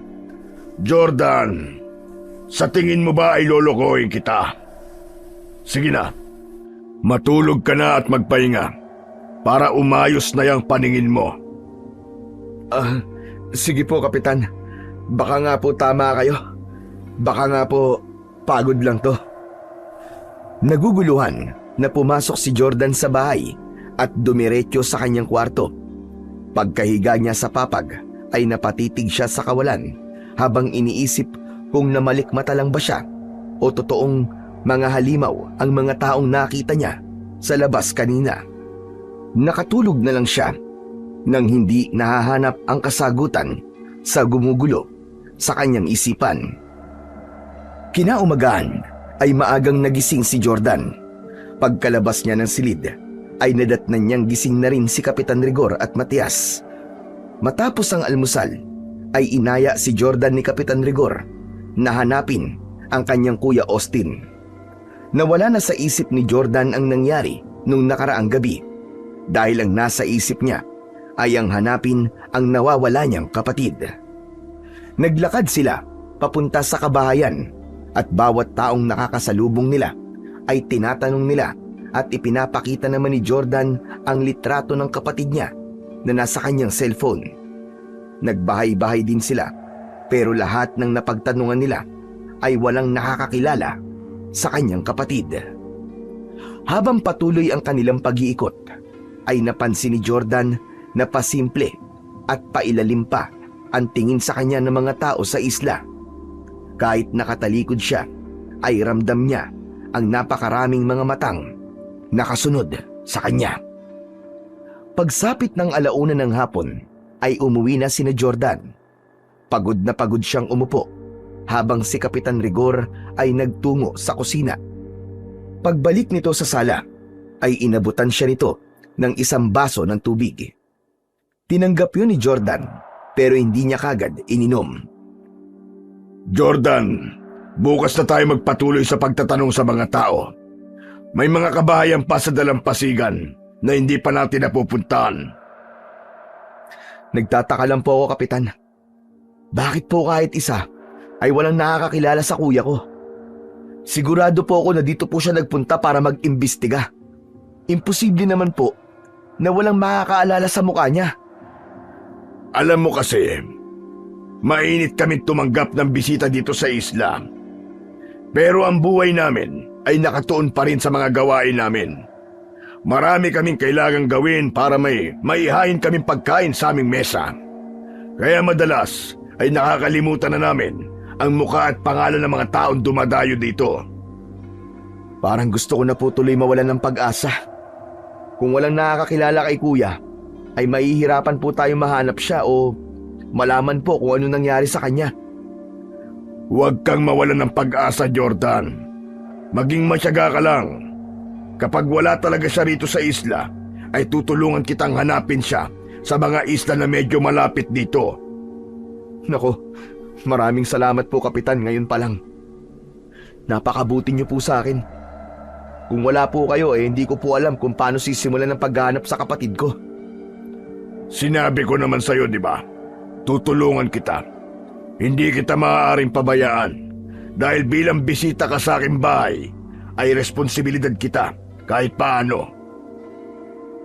Jordan, sa tingin mo ba ay lolokohin kita? Sige na, matulog ka na at magpahinga para umayos na yung paningin mo. Sige po, Kapitan. Baka nga po tama kayo. Baka nga po pagod lang to. Naguguluhan na pumasok si Jordan sa bahay at dumiretso sa kanyang kwarto. Pagkahiga niya sa papag ay napatitig siya sa kawalan habang iniisip kung namalikmata lang ba siya o totoong mga halimaw ang mga taong nakita niya sa labas kanina. Nakatulog na lang siya nang hindi nahahanap ang kasagutan sa gumugulo sa kanyang isipan. Kinaumagahan ay maagang nagising si Jordan. Pagkalabas niya ng silid, ay nadatnan niyang gising na rin si Kapitan Rigor at Matias. Matapos ang almusal, ay inaya si Jordan ni Kapitan Rigor na hanapin ang kanyang kuya Austin. Nawala na sa isip ni Jordan ang nangyari nung nakaraang gabi dahil ang nasa isip niya ay ang hanapin ang nawawala niyang kapatid. Naglakad sila papunta sa kabahayan at bawat taong nakakasalubong nila ay tinatanong nila at ipinapakita naman ni Jordan ang litrato ng kapatid niya na nasa kanyang cellphone. Nagbahay-bahay din sila pero lahat ng napagtanungan nila ay walang nakakakilala sa kanyang kapatid. Habang patuloy ang kanilang pag-iikot, ay napansin ni Jordan na pasimple at pailalim pa ang tingin sa kanya ng mga tao sa isla. Kahit nakatalikod siya, ay ramdam niya ang napakaraming mga matang nakasunod sa kanya. Pagsapit ng alauna ng hapon, ay umuwi na sina Jordan. Pagod na pagod siyang umupo habang si Kapitan Rigor ay nagtungo sa kusina. Pagbalik nito sa sala, ay inabutan siya nito ng isang baso ng tubig. Tinanggap yun ni Jordan pero hindi niya kagad ininom. Jordan, bukas na tayo magpatuloy sa pagtatanong sa mga tao. May mga kabahayan pa sa dalampasigan na hindi pa natin napupuntahan. Nagtataka lang po ako, Kapitan. Bakit po kahit isa ay walang nakakakilala sa kuya ko? Sigurado po ako na dito po siya nagpunta para mag-imbestiga. Imposible naman po na walang makakaalala sa mukha niya. Alam mo kasi, mainit kami tumanggap ng bisita dito sa isla. Pero ang buhay namin ay nakatuon pa rin sa mga gawain namin. Marami kaming kailangang gawin para may maihain kaming pagkain sa aming mesa. Kaya madalas ay nakakalimutan na namin ang mukha at pangalan ng mga taong dumadayo dito. Parang gusto ko na po tuloy mawalan ng pag-asa. Kung walang nakakakilala kay kuya, ay mahihirapan po tayong mahanap siya o malaman po kung ano nangyari sa kanya. Huwag kang mawalan ng pag-asa, Jordan. Maging matyaga ka lang. Kapag wala talaga siya rito sa isla, ay tutulungan kitang hanapin siya sa mga isla na medyo malapit dito. Nako, maraming salamat po, Kapitan, ngayon pa lang. Napakabuti niyo po sa akin. Kung wala po kayo, hindi ko po alam kung paano sisimulan ang paghahanap sa kapatid ko. Sinabi ko naman sa'yo, di ba? Tutulungan kita. Hindi kita maaaring pabayaan dahil bilang bisita ka sa aking bahay, ay responsibilidad kita kahit paano.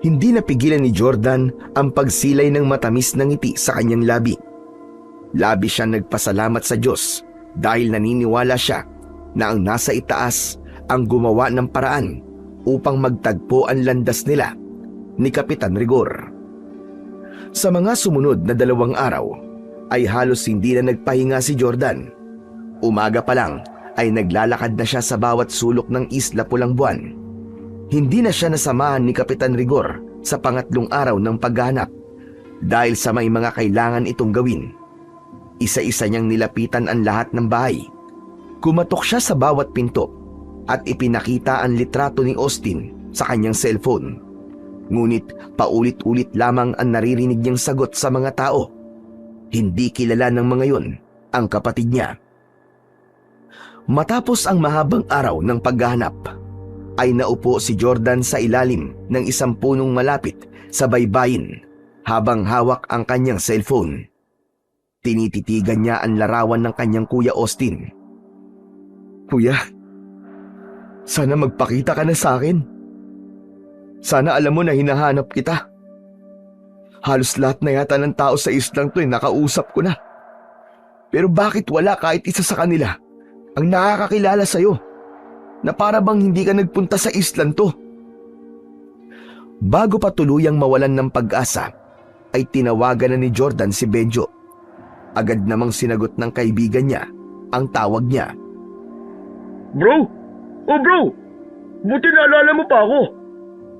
Hindi napigilan ni Jordan ang pagsilay ng matamis na ngiti sa kanyang labi. Labi siya nagpasalamat sa Diyos dahil naniniwala siya na ang nasa itaas ang gumawa ng paraan upang magtagpo ang landas nila ni Kapitan Rigor. Sa mga sumunod na 2 araw ay halos hindi na nagpahinga si Jordan. Umaga pa lang ay naglalakad na siya sa bawat sulok ng Isla Pulang Buwan. Hindi na siya nasamahan ni Kapitan Rigor sa pangatlong araw ng paghahanap dahil sa may mga kailangan itong gawin. Isa-isa niyang nilapitan ang lahat ng bahay. Kumatok siya sa bawat pinto at ipinakita ang litrato ni Austin sa kanyang cellphone. Ngunit paulit-ulit lamang ang naririnig niyang sagot sa mga tao. Hindi kilala ng mga yun ang kapatid niya. Matapos ang mahabang araw ng paghahanap, ay naupo si Jordan sa ilalim ng isang punong malapit sa baybayin habang hawak ang kanyang cellphone. Tinititigan niya ang larawan ng kanyang kuya Austin. Kuya, sana magpakita ka na sa akin. Sana alam mo na hinahanap kita. Halos lahat na yata ng tao sa islang to ay nakausap ko na. Pero bakit wala kahit isa sa kanila ang nakakakilala sa'yo na para bang hindi ka nagpunta sa islang to? Bago pa tuluyang mawalan ng pag-asa, ay tinawagan na ni Jordan si Benjo. Agad namang sinagot ng kaibigan niya ang tawag niya. Bro! Oh bro! Buti naalala mo pa ako.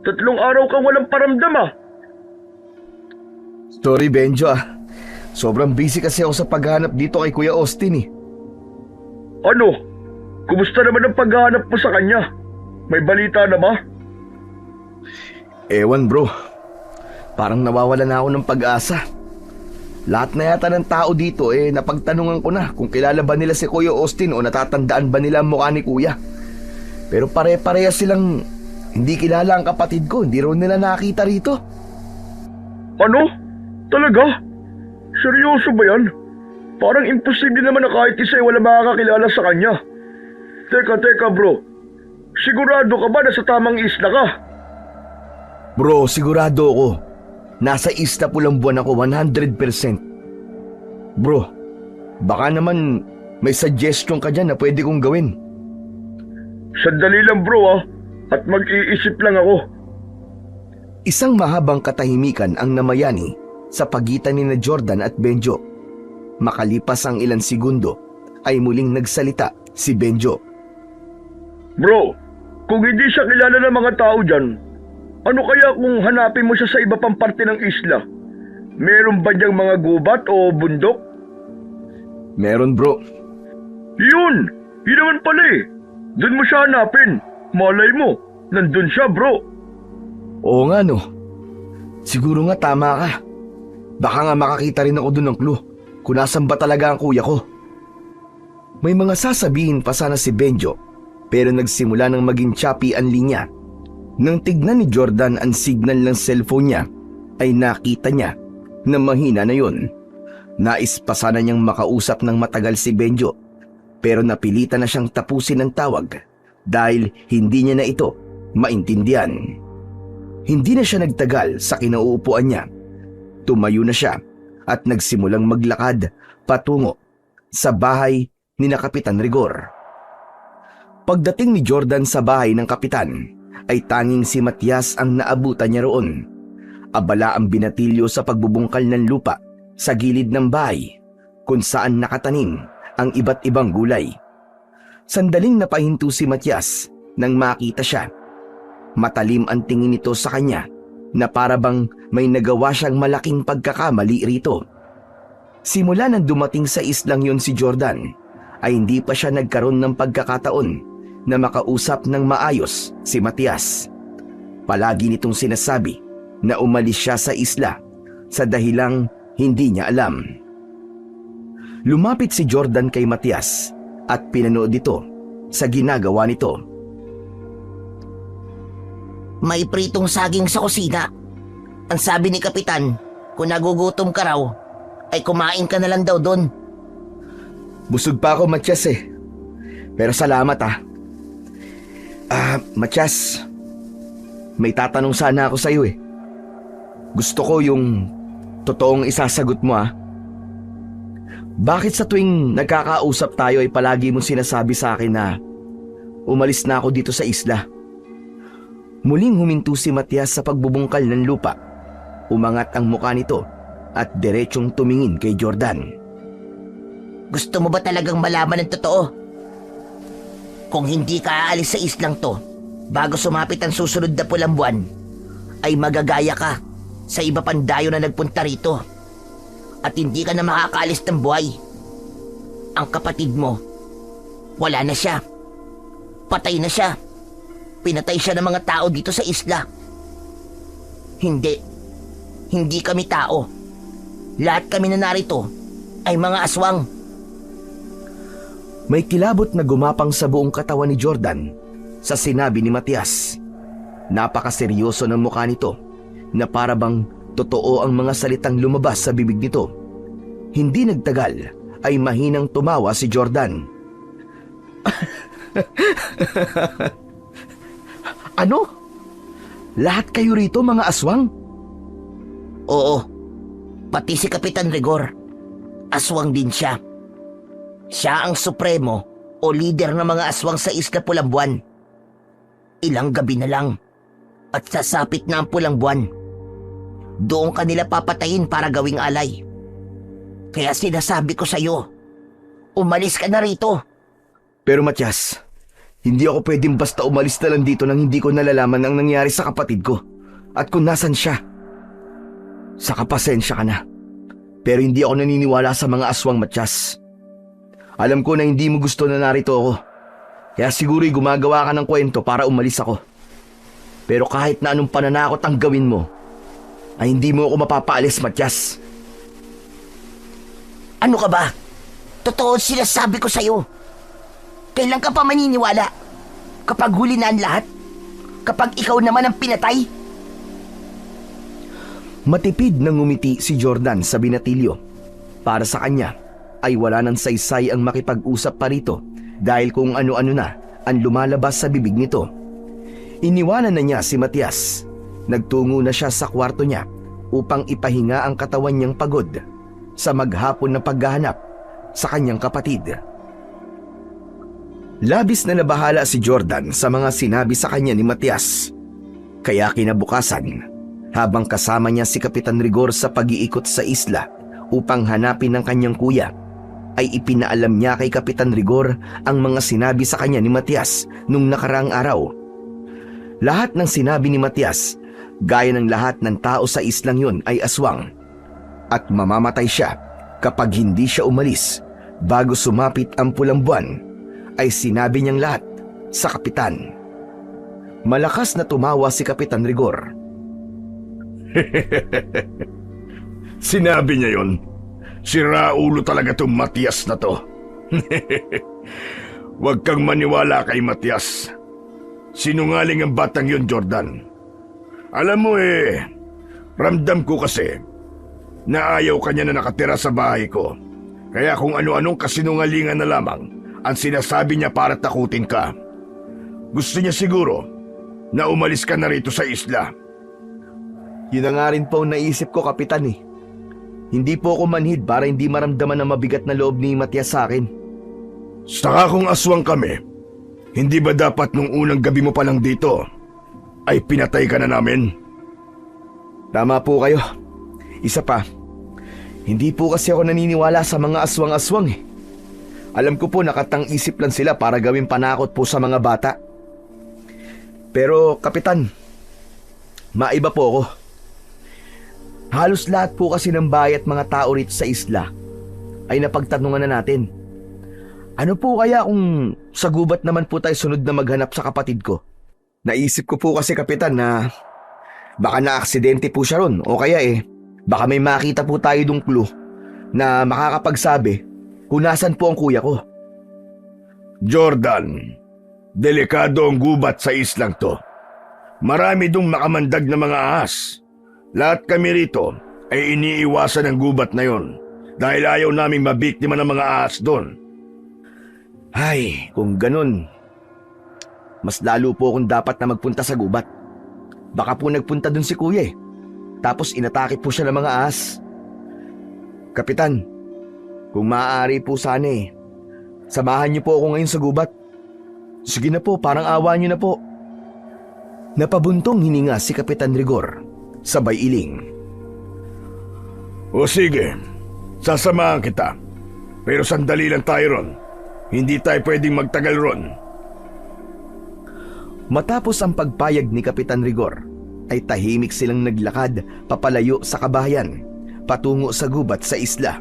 3 araw kang walang paramdam ah. Sorry Benjo ah. Sobrang busy kasi ako sa paghahanap dito kay Kuya Austin eh. Ano? Kumusta naman ang paghahanap mo sa kanya? May balita na ba? Ewan bro, parang nawawala na ako ng pag-asa. Lahat na yata ng tao dito napagtanungan ko na kung kilala ba nila si Kuya Austin o natatandaan ba nila ang mukha ni Kuya. Pero pare-pareha silang hindi kilala ang kapatid ko, hindi raw nila nakita rito. Ano? Talaga? Seryoso ba yan? Parang imposible naman na kahit isa wala makakakilala sa kanya. Teka bro, sigurado ka ba na sa tamang isla ka? Bro, sigurado ako. Nasa Isla Pulang Buwan ako 100%. Bro, baka naman may suggestion ka dyan na pwede kong gawin. Sandali lang bro at mag-iisip lang ako. Isang mahabang katahimikan ang namayani sa pagitan ni na Jordan at Benjo. Makalipas ang ilang segundo ay muling nagsalita si Benjo. Bro, kung hindi siya kilala ng mga tao dyan, ano kaya kung hanapin mo siya sa iba pang parte ng isla? Meron ba diyang mga gubat o bundok? Meron bro. Yun naman pala Doon mo siya hanapin. Malay mo, nandun siya bro. Oo nga no. Siguro nga tama ka. Baka nga makakita rin ako dun ng clue kung nasan ba talaga ang kuya ko. May mga sasabihin pa sana si Benjo pero nagsimula nang maging choppy ang linya. Nang tignan ni Jordan ang signal ng cellphone niya, ay nakita niya na mahina na yun. Nais pa sana niyang makausap ng matagal si Benjo, pero napilitan na siyang tapusin ang tawag dahil hindi niya na ito maintindihan. Hindi na siya nagtagal sa kinauupuan niya. Tumayo na siya at nagsimulang maglakad patungo sa bahay ni na Kapitan Rigor. Pagdating ni Jordan sa bahay ng kapitan, ay tanging si Matias ang naabutan niya roon. Abala ang binatilyo sa pagbubungkal ng lupa sa gilid ng bahay kung saan nakatanim ang iba't ibang gulay. Sandaling napahinto si Matias nang makita siya. Matalim ang tingin nito sa kanya na parabang may nagawa siyang malaking pagkakamali rito. Simula nang dumating sa islang yun si Jordan, ay hindi pa siya nagkaroon ng pagkakataon na makausap ng maayos si Matias. Palagi nitong sinasabi na umalis siya sa isla sa dahilang hindi niya alam. Lumapit si Jordan kay Matias at pinanood ito sa ginagawa nito. May pritong saging sa kusina. Ang sabi ni Kapitan, kung nagugutom ka raw, ay kumain ka na lang daw doon. Busog pa ako, Matias Pero salamat Matias, may tatanong sana ako sa iyo Gusto ko yung totoong isasagot mo Bakit sa tuwing nagkakausap tayo ay palagi mo sinasabi sa akin na umalis na ako dito sa isla? Muling huminto si Matias sa pagbubungkal ng lupa. Umangat ang mukha nito at diretsong tumingin kay Jordan. Gusto mo ba talagang malaman ang totoo? Kung hindi ka aalis sa islang to, bago sumapit ang susunod na pulang buwan, ay magagaya ka sa iba pang dayo na nagpunta rito. At hindi ka na makakaalis ng buhay. Ang kapatid mo, wala na siya. Patay na siya. Pinatay siya ng mga tao dito sa isla. Hindi kami tao. Lahat kami na narito ay mga aswang. May kilabot na gumapang sa buong katawan ni Jordan sa sinabi ni Matias. Napakaseryoso ng mukha nito na parabang totoo ang mga salitang lumabas sa bibig nito. Hindi nagtagal ay mahinang tumawa si Jordan. Ano? Lahat kayo rito mga aswang? Oo, pati si Kapitan Rigor. Aswang din siya. Siya ang supremo o leader ng mga aswang sa Isla Pulang Buwan. Ilang gabi na lang at sasapit na ang pulang buwan. Doon kanila papatayin para gawing alay. Kaya sinasabi ko sa'yo, umalis ka na rito. Pero Matias, hindi ako pwedeng basta umalis na lang dito nang hindi ko nalalaman ang nangyari sa kapatid ko at kung nasan siya. Saka pasensya ka na. Pero hindi ako naniniwala sa mga aswang, Matias. Alam ko na hindi mo gusto na narito ako. Kaya siguro'y gumagawa ka ng kwento para umalis ako. Pero kahit na anong pananakot ang gawin mo, ay hindi mo ako mapapaalis, Matias. Ano ka ba? Totoo sinasabi ko sa'yo. Kailan ka pa maniniwala? Kapag huli na ang lahat? Kapag ikaw naman ang pinatay? Matipid na ngumiti si Jordan sa binatilyo. Para sa kanya ay wala nang saysay ang makipag-usap pa rito dahil kung ano-ano na ang lumalabas sa bibig nito. Iniwanan na niya si Matias. Nagtungo na siya sa kwarto niya upang ipahinga ang katawan niyang pagod sa maghapon na paghahanap sa kanyang kapatid. Labis na nabahala si Jordan sa mga sinabi sa kanya ni Matias. Kaya kinabukasan, habang kasama niya si Kapitan Rigor sa pag-iikot sa isla upang hanapin ang kanyang kuya, ay ipinaalam niya kay Kapitan Rigor ang mga sinabi sa kanya ni Matias nung nakaraang araw. Lahat ng sinabi ni Matias, gaya ng lahat ng tao sa islang yun, ay aswang. At mamamatay siya kapag hindi siya umalis bago sumapit ang pulang buwan, ay sinabi niyang lahat sa kapitan. Malakas na tumawa si Kapitan Rigor. Sinabi niya yon. Siraulo talaga tong Matias na to. Huwag kang maniwala kay Matias. Sinungaling ang batang yon, Jordan. Alam mo ramdam ko kasi na ayaw kanya na nakatira sa bahay ko. Kaya kung ano-anong kasinungalingan na lamang ang sinasabi niya para takutin ka. Gusto niya siguro na umalis ka na rito sa isla. Yun na nga rin po ang naisip ko, Kapitan eh. Hindi po ako manhid para hindi maramdaman ang mabigat na loob ni Matias sa akin. Saka kung aswang kami, hindi ba dapat nung unang gabi mo pa lang dito ay pinatay ka na namin? Tama po kayo. Isa pa, hindi po kasi ako naniniwala sa mga aswang-aswang eh. Alam ko po nakatang-isip lang sila para gawing panakot po sa mga bata. Pero, Kapitan, maiba po ako. Halos lahat po kasi ng bahay at mga tao rito sa isla ay napagtanungan na natin. Ano po kaya kung sa gubat naman po tayo sunod na maghanap sa kapatid ko? Naisip ko po kasi, Kapitan, na baka na-aksidente po siya ron o kaya baka may makita po tayo dong clue na makakapagsabi kung nasan po ang kuya ko. Jordan, delikado ang gubat sa islang to. Marami dong makamandag na mga ahas. Lahat kami rito ay iniiwasan ang gubat na yon dahil ayaw naming mabiktima ng mga ahas doon. Ay, kung ganun, mas lalo po akong dapat na magpunta sa gubat. Baka po nagpunta dun si kuya tapos inatake po siya ng mga ahas. Kapitan, kung maaari po sana samahan niyo po ako ngayon sa gubat. Sige na po, parang awa niyo na po. Napabuntong hininga si Kapitan Rigor, sabay iling. O sige, sasamahan kita. Pero sandali lang tayo ron. Hindi tayo pwedeng magtagal ron. Matapos ang pagpayag ni Kapitan Rigor, ay tahimik silang naglakad papalayo sa kabahayan, patungo sa gubat sa isla.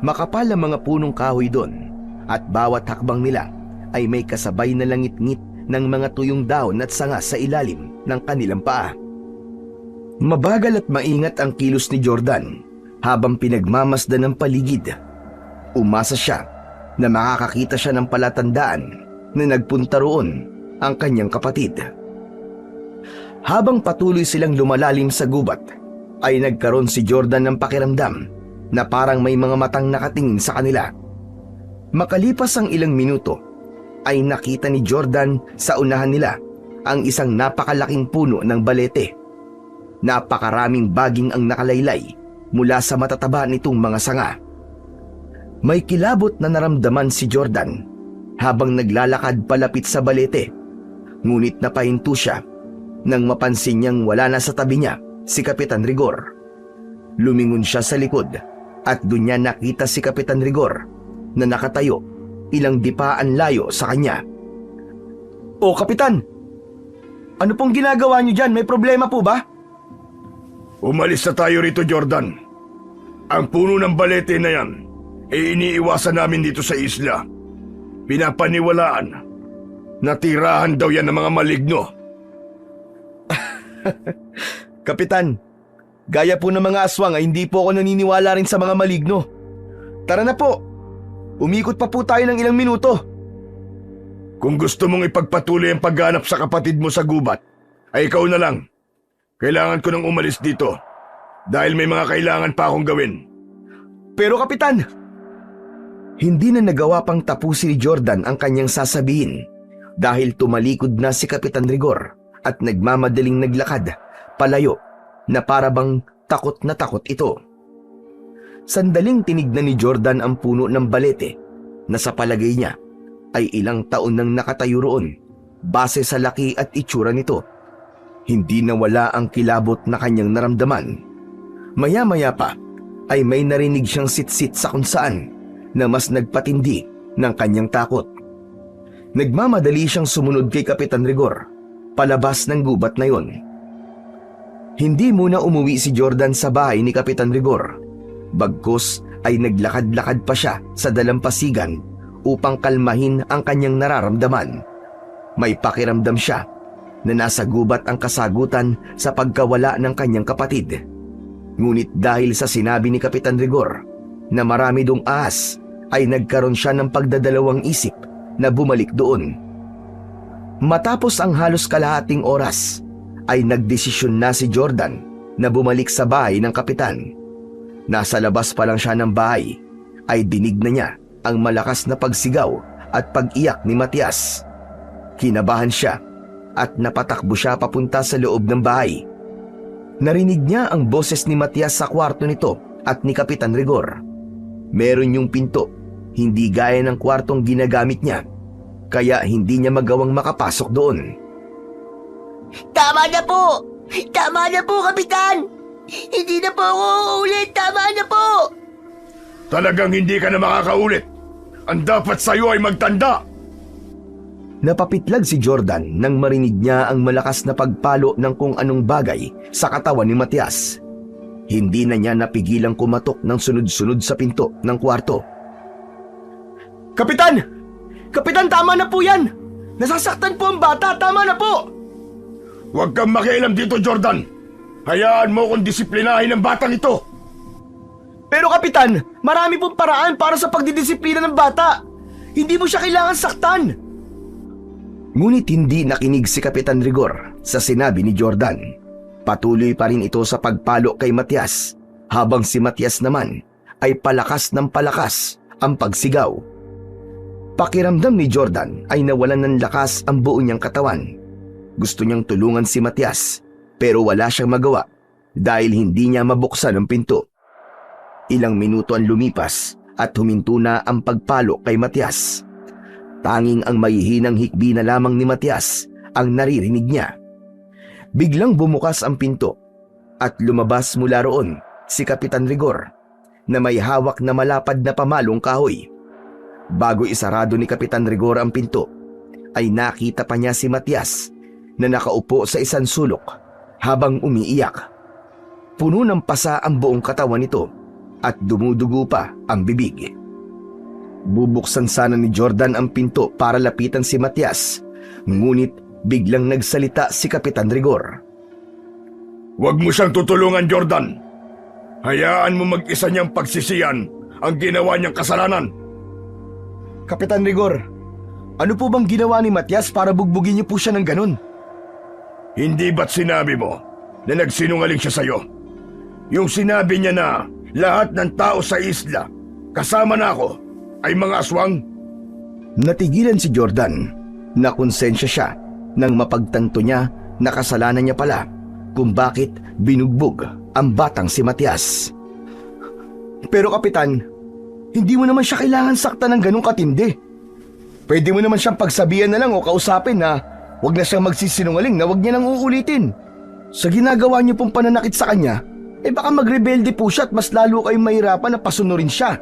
Makapal ang mga punong kahoy doon, at bawat hakbang nila ay may kasabay na langit-ngit ng mga tuyong dahon at sanga sa ilalim ng kanilang paa. Mabagal at maingat ang kilos ni Jordan habang pinagmamasdan ng paligid. Umasa siya na makakakita siya ng palatandaan na nagpunta roon ang kanyang kapatid. Habang patuloy silang lumalalim sa gubat, ay nagkaroon si Jordan ng pakiramdam na parang may mga matang nakatingin sa kanila. Makalipas ang ilang minuto, ay nakita ni Jordan sa unahan nila ang isang napakalaking puno ng balete. Napakaraming baging ang nakalaylay mula sa matataba nitong mga sanga. May kilabot na naramdaman si Jordan habang naglalakad palapit sa balete, ngunit napahinto siya nang mapansin niyang wala na sa tabi niya si Kapitan Rigor. Lumingon siya sa likod at doon niya nakita si Kapitan Rigor na nakatayo ilang dipaan layo sa kanya. "O Kapitan, ano pong ginagawa niyo dyan? May problema po ba?" Umalis na tayo rito, Jordan. Ang puno ng balete na yan, iniiwasan namin dito sa isla. Pinapaniwalaan Natirahan daw yan ng mga maligno. Kapitan, gaya po ng mga aswang ay hindi po ako naniniwala rin sa mga maligno. Tara na po, umikot pa po tayo ng ilang minuto. Kung gusto mong ipagpatuloy ang pagganap sa kapatid mo sa gubat, ay ikaw na lang. Kailangan ko nang umalis dito dahil may mga kailangan pa akong gawin. Pero Kapitan, hindi na nagawa pang tapusin ni Jordan ang kanyang sasabihin dahil tumalikod na si Kapitan Rigor at nagmamadaling naglakad palayo na para bang takot na takot ito. Sandaling tinignan ni Jordan ang puno ng balete na sa palagay niya ay ilang taon nang nakatayo roon base sa laki at itsura nito. Hindi nawala ang kilabot na kanyang naramdaman. Maya-maya pa ay may narinig siyang sitsit sa kung saan na mas nagpatindi ng kanyang takot. Nagmamadali siyang sumunod kay Kapitan Rigor palabas ng gubat na yon. Hindi muna umuwi si Jordan sa bahay ni Kapitan Rigor. Bagkus ay naglakad-lakad pa siya sa dalampasigan upang kalmahin ang kanyang nararamdaman. May pakiramdam siya na nasa gubat ang kasagutan sa pagkawala ng kanyang kapatid. Ngunit dahil sa sinabi ni Kapitan Rigor na marami dong ahas, ay nagkaroon siya ng pagdadalawang isip na bumalik doon. Matapos ang halos kalahating oras, ay nagdesisyon na si Jordan na bumalik sa bahay ng kapitan. Nasa labas pa lang siya ng bahay, ay dinig na niya ang malakas na pagsigaw at pag-iyak ni Matias. Kinabahan siya at napatakbo siya papunta sa loob ng bahay. Narinig niya ang boses ni Matias sa kwarto nito at ni Kapitan Rigor. Meron yung pinto, hindi gaya ng kwartong ginagamit niya, kaya hindi niya magawang makapasok doon. Tama na po! Tama na po, Kapitan! Hindi na po ako uulit! Tama na po! Talagang hindi ka na makakaulit. Ang dapat sa'yo ay magtanda. Napapitlag si Jordan nang marinig niya ang malakas na pagpalo ng kung anong bagay sa katawan ni Matias. Hindi na niya napigilang kumatok ng sunod-sunod sa pinto ng kwarto. Kapitan! Kapitan, tama na po yan! Nasasaktan po ang bata, tama na po! Huwag kang makialam dito, Jordan. Hayaan mo kung disiplinahin ang batang ito. Pero Kapitan, marami pong paraan para sa pagdidisiplina ng bata. Hindi mo siya kailangan saktan. Ngunit hindi nakinig si Kapitan Rigor sa sinabi ni Jordan. Patuloy pa rin ito sa pagpalo kay Matias, habang si Matias naman ay palakas ng palakas ang pagsigaw. Pakiramdam ni Jordan ay nawalan ng lakas ang buo niyang katawan. Gusto niyang tulungan si Matias pero wala siyang magawa dahil hindi niya mabuksan ang pinto. Ilang minuto ang lumipas at huminto na ang pagpalo kay Matias. Tanging ang mahihinang hikbi na lamang ni Matias ang naririnig niya. Biglang bumukas ang pinto at lumabas mula roon si Kapitan Rigor na may hawak na malapad na pamalong kahoy. Bago isarado ni Kapitan Rigor ang pinto, ay nakita pa niya si Matias na nakaupo sa isang sulok habang umiiyak. Puno ng pasa ang buong katawan nito at dumudugo pa ang bibig. Bubuksan sana ni Jordan ang pinto para lapitan si Matias, ngunit biglang nagsalita si Kapitan Rigor. Huwag mo siyang tutulungan, Jordan. Hayaan mo mag-isa niyang pagsisiyan ang ginawa niyang kasalanan. Kapitan Rigor, ano po bang ginawa ni Matias para bugbugin niyo po siya ng ganun? Hindi ba't sinabi mo na nagsinungaling siya sa'yo? Yung sinabi niya na lahat ng tao sa isla, kasama na ako, ay mga aswang? Natigilan si Jordan na konsensya siya nang mapagtanto niya na kasalanan niya pala kung bakit binugbog ang batang si Matias. Pero Kapitan, hindi mo naman siya kailangan saktan ng ganung katindi. Pwede mo naman siyang pagsabihan na lang o kausapin na huwag na siyang magsisinungaling na huwag niya nang uulitin. Sa ginagawa niyo pong pananakit sa kanya, baka magrebelde po siya at mas lalo kayong mahirapan na pasunurin siya.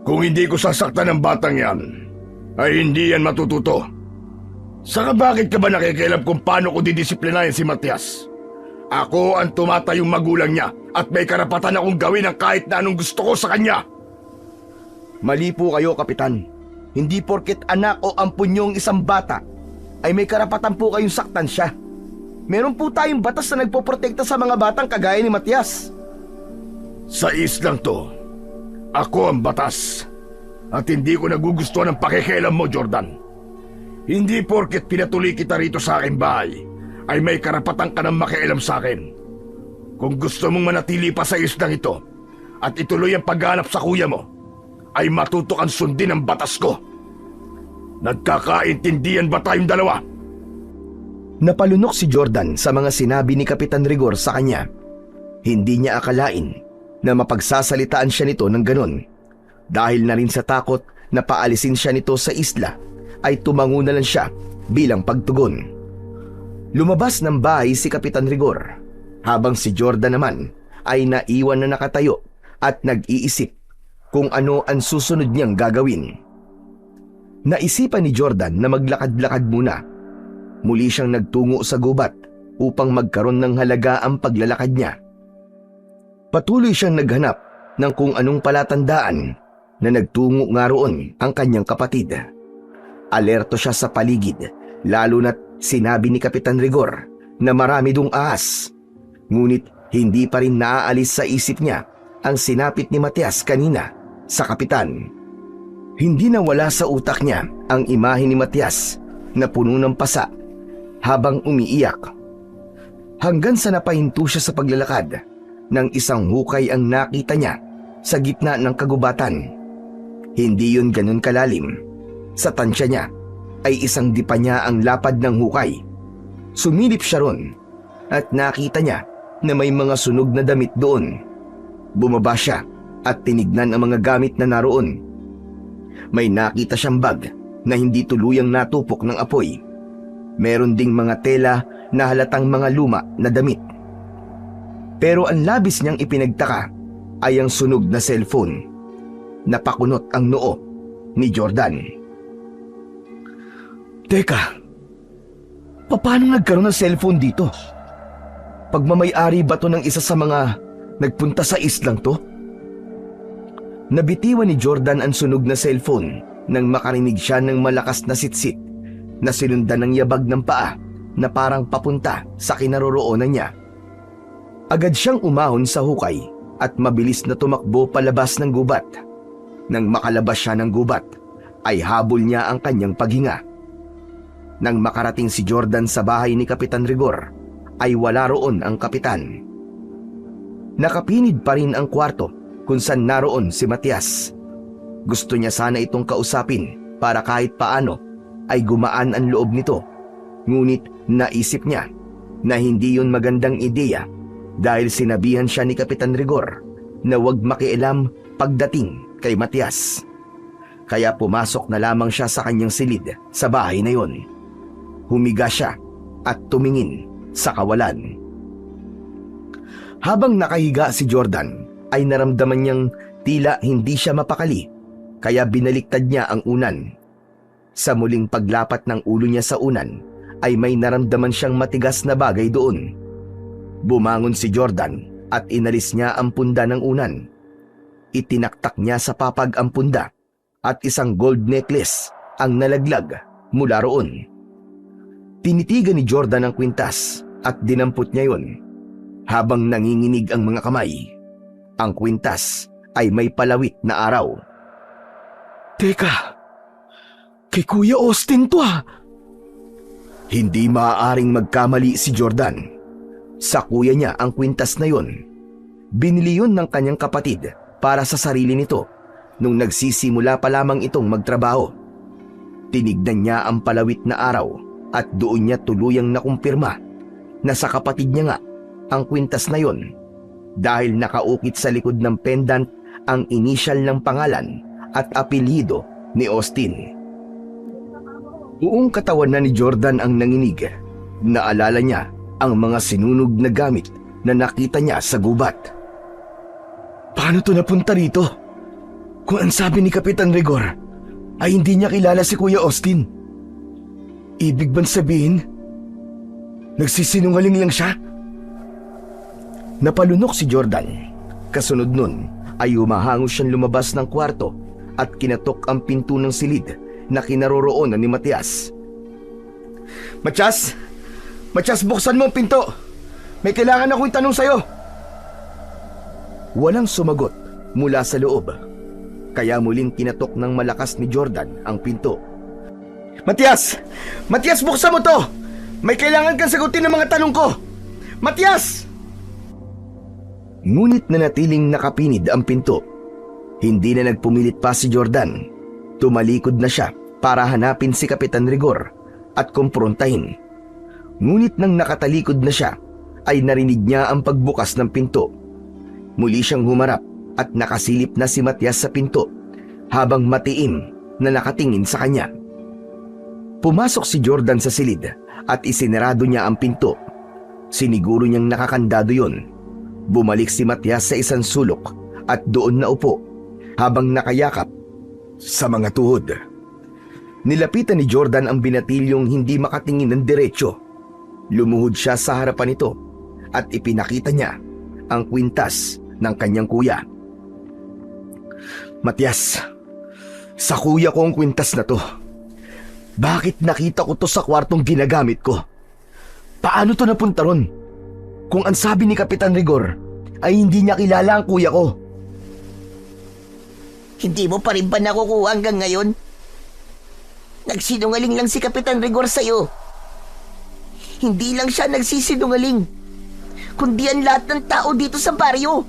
Kung hindi ko sasaktan ng batang yan, ay hindi yan matututo. Saka bakit ka ba nakikialam kung paano ko didisiplinahin si Matias? Ako ang tumatayong magulang niya at may karapatan akong gawin ang kahit na anong gusto ko sa kanya. Mali po kayo, Kapitan. Hindi porket anak o ampun niyo ang isang bata, ay may karapatan po kayong saktan siya. Meron po tayong batas na nagpoprotekta sa mga batang kagaya ni Matias. Sa islang to, ako ang batas. At hindi ko nagugustuhan ang pakikialam mo, Jordan. Hindi porket pinatuloy kita rito sa aking bahay, ay may karapatan ka ng makialam sa akin. Kung gusto mong manatili pa sa islang ito, at ituloy ang paghanap sa kuya mo, ay matuto kang sundin ang batas ko. Nagkakaintindihan ba tayong dalawa? Napalunok si Jordan sa mga sinabi ni Kapitan Rigor sa kanya. Hindi niya akalain na mapagsasalitaan siya nito ng ganon. Dahil na rin sa takot na paalisin siya nito sa isla, ay tumango na lang siya bilang pagtugon. Lumabas ng bahay si Kapitan Rigor, habang si Jordan naman ay naiwan na nakatayo at nag-iisip kung ano ang susunod niyang gagawin. Naisipan ni Jordan na maglakad-lakad muna. Muli siyang nagtungo sa gubat upang magkaroon ng halaga ang paglalakad niya. Patuloy siyang naghanap ng kung anong palatandaan na nagtungo nga roon ang kanyang kapatid. Alerto siya sa paligid, lalo na't sinabi ni Kapitan Rigor na marami dong ahas. Ngunit hindi pa rin naaalis sa isip niya ang sinapit ni Matias kanina sa kapitan. Hindi nawala sa utak niya ang imahe ni Matias na puno ng pasa habang umiiyak. Hanggang sa napahinto siya sa paglalakad nang isang hukay ang nakita niya sa gitna ng kagubatan. Hindi yun ganun kalalim. Sa tansya niya ay isang dipa niya ang lapad ng hukay. Sumilip siya ron at nakita niya na may mga sunog na damit doon. Bumaba siya at tinignan ang mga gamit na naroon. May nakita siyang bag na hindi tuluyang natupok ng apoy. Meron ding mga tela na halatang mga luma na damit. Pero ang labis niyang ipinagtaka ay ang sunog na cellphone. Napakunot ang noo ni Jordan. Teka, paano nagkaroon ng cellphone dito? Pagmamay-ari ba to ng isa sa mga nagpunta sa islang to? Nabitiwan ni Jordan ang sunog na cellphone nang makarinig siya ng malakas na sitsit na sinundan ng yabag ng paa na parang papunta sa kinaroroonan niya. Agad siyang umahon sa hukay at mabilis na tumakbo palabas ng gubat. Nang makalabas siya ng gubat, ay habol niya ang kanyang paghinga. Nang makarating si Jordan sa bahay ni Kapitan Rigor, ay wala roon ang kapitan. Nakapinid pa rin ang kwarto kung saan naroon si Matias. Gusto niya sana itong kausapin para kahit paano ay gumaan ang loob nito. Ngunit naisip niya na hindi yun magandang ideya dahil sinabihan siya ni Kapitan Rigor na huwag makialam pagdating kay Matias. Kaya pumasok na lamang siya sa kanyang silid sa bahay na yon. Humiga siya at tumingin sa kawalan. Habang nakahiga si Jordan, ay naramdaman niyang tila hindi siya mapakali, kaya binaliktad niya ang unan. Sa muling paglapat ng ulo niya sa unan, ay may naramdaman siyang matigas na bagay doon. Bumangon si Jordan at inalis niya ang punda ng unan. Itinaktak niya sa papag ang punda at isang gold necklace ang nalaglag mula roon. Tinitigan ni Jordan ang kwintas at dinampot niya yon habang nanginginig ang mga kamay. Ang kwintas ay may palawit na araw. Teka, kay Kuya Austin to ah! Hindi maaaring magkamali si Jordan. Sa kuya niya ang kwintas na yon. Binili yun ng kanyang kapatid para sa sarili nito nung nagsisimula pa lamang itong magtrabaho. Tinignan niya ang palawit na araw at doon niya tuluyang nakumpirma na sa kapatid niya nga ang kwintas na yon dahil nakaukit sa likod ng pendant ang inisyal ng pangalan at apelyido ni Austin. Buong katawan na ni Jordan ang nanginig. Naalala niya ang mga sinunog na gamit na nakita niya sa gubat. Paano to napunta rito? Kung ang sabi ni Kapitan Rigor ay hindi niya kilala si Kuya Austin. Ibig bang sabihin, nagsisinungaling lang siya? Napalunok si Jordan. Kasunod nun ay humahango siyang lumabas ng kwarto at kinatok ang pinto ng silid na kinaroroonan ni Matias. Matias! Matias, buksan mo ang pinto! May kailangan akong itanong sa'yo! Walang sumagot mula sa loob, kaya muling kinatok ng malakas ni Jordan ang pinto. Matias! Matias, buksan mo to! May kailangan kang sagutin ng mga tanong ko! Matias! Ngunit nanatiling nakapinid ang pinto. Hindi na nagpumilit pa si Jordan. Tumalikod na siya para hanapin si Kapitan Rigor at kumprontahin. Ngunit nang nakatalikod na siya, ay narinig niya ang pagbukas ng pinto. Muli siyang humarap at nakasilip na si Matias sa pinto habang matiim na nakatingin sa kanya. Pumasok si Jordan sa silid at isinarado niya ang pinto. Siniguro niyang nakakandado yon. Bumalik si Matias sa isang sulok at doon naupo habang nakayakap sa mga tuhod. Nilapitan ni Jordan ang binatilyong hindi makatingin ng diretsyo. Lumuhod siya sa harapan nito at ipinakita niya ang kwintas ng kanyang kuya. Matias, sa kuya ko ang kwintas na to. Bakit nakita ko to sa kwartong ginagamit ko? Paano to napunta ron? Kung ang sabi ni Kapitan Rigor ay hindi niya kilala ang kuya ko. Hindi mo pa rin ba nakukuha hanggang ngayon? Nagsinungaling lang si Kapitan Rigor sa'yo. Hindi lang siya nagsisinungaling, kundi ang lahat ng tao dito sa baryo.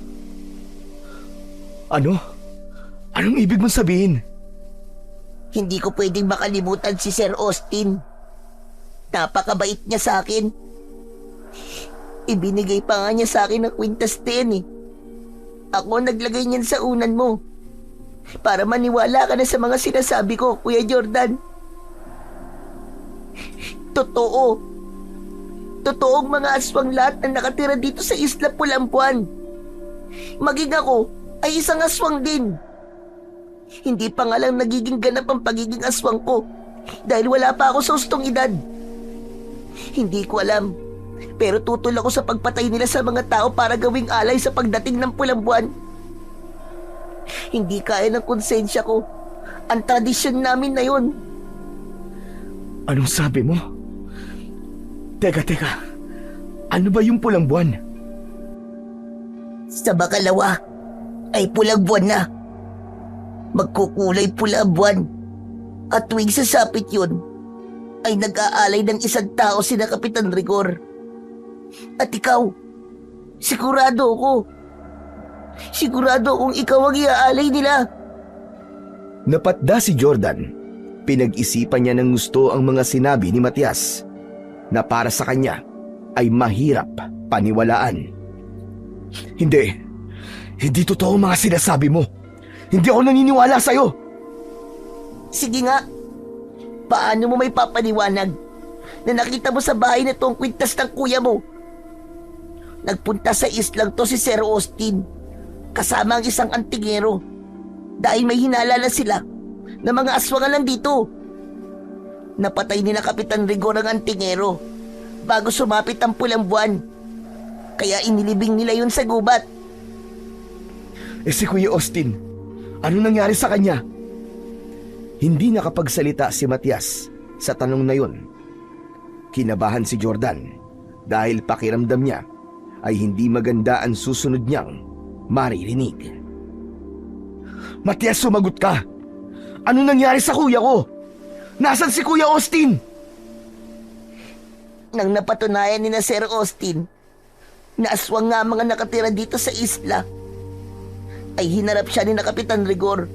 Ano? Anong ibig mong sabihin? Hindi ko pwedeng makalimutan si Sir Austin. Napakabait niya sa akin. Ibinigay pa nga niya sa akin ang kwintas din eh. Ako naglagay niyan sa unan mo para maniwala ka na sa mga sinasabi ko, Kuya Jordan. Totoo. Totoong mga aswang lahat na nakatira dito sa Isla Pulampuan. Maging ako ay isang aswang din. Hindi pa nga lang nagiging ganap ang pagiging aswang ko dahil wala pa ako sa hustong edad. Hindi ko alam, pero tutol ako sa pagpatay nila sa mga tao para gawing alay sa pagdating ng Pulambuan. Hindi kaya ng konsensya ko ang tradisyon namin na yun. Anong sabi mo? Teka. Ano ba yung pulang buwan? Sa Bacalawa ay pulang buwan na. Magkukulay pula ang buwan. At tuwing sasapit yun, ay nag-aalay ng isang tao sina Kapitan Rigor. At ikaw, sigurado akong ikaw ang iaalay nila. Napatda si Jordan. Pinag-isipan niya ng gusto ang mga sinabi ni Matias na para sa kanya ay mahirap paniwalaan. Hindi totoo ang mga sinasabi mo. Hindi ako naniniwala sa'yo. Sige nga, paano mo may papaniwanag na nakita mo sa bahay na to ang kwintas ng kuya mo? Nagpunta sa islang to si Sir Austin kasama ang isang antingero dahil may hinala na sila na mga aswangan lang dito. Napatay nila Kapitan Rigor ang antingero bago sumapit ang pulang buwan, kaya inilibing nila yun sa gubat. Si Kuya Austin, ano nangyari sa kanya? Hindi nakapagsalita si Matias sa tanong na yun. Kinabahan si Jordan dahil pakiramdam niya ay hindi maganda ang susunod niyang maririnig. Matias, sumagot ka! Ano nangyari sa kuya ko? Nasaan si Kuya Austin? Nang napatunayan ni na Sir Austin na aswang nga mga nakatira dito sa isla, ay hinarap siya ni na Kapitan Rigor.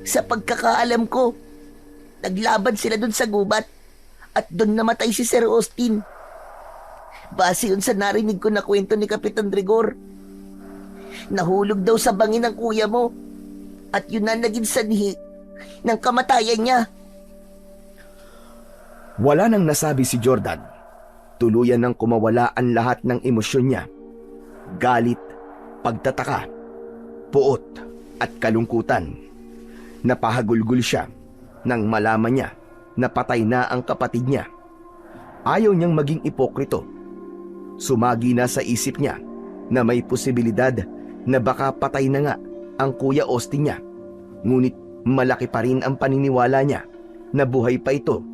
Sa pagkakaalam ko, naglaban sila dun sa gubat at dun namatay si Sir Austin. Base yun sa narinig ko na kwento ni Kapitan Rigor. Nahulog daw sa bangin ng kuya mo at yun na naging sanhi ng kamatayan niya. Wala nang nasabi si Jordan. Tuluyan nang kumawala ang lahat ng emosyon niya. Galit, pagtataka, puot at kalungkutan. Napahagulgul siya nang malaman niya na patay na ang kapatid niya. Ayaw niyang maging ipokrito. Sumagi na sa isip niya na may posibilidad na baka patay na nga ang Kuya Austin niya. Ngunit malaki pa rin ang paniniwala niya na buhay pa ito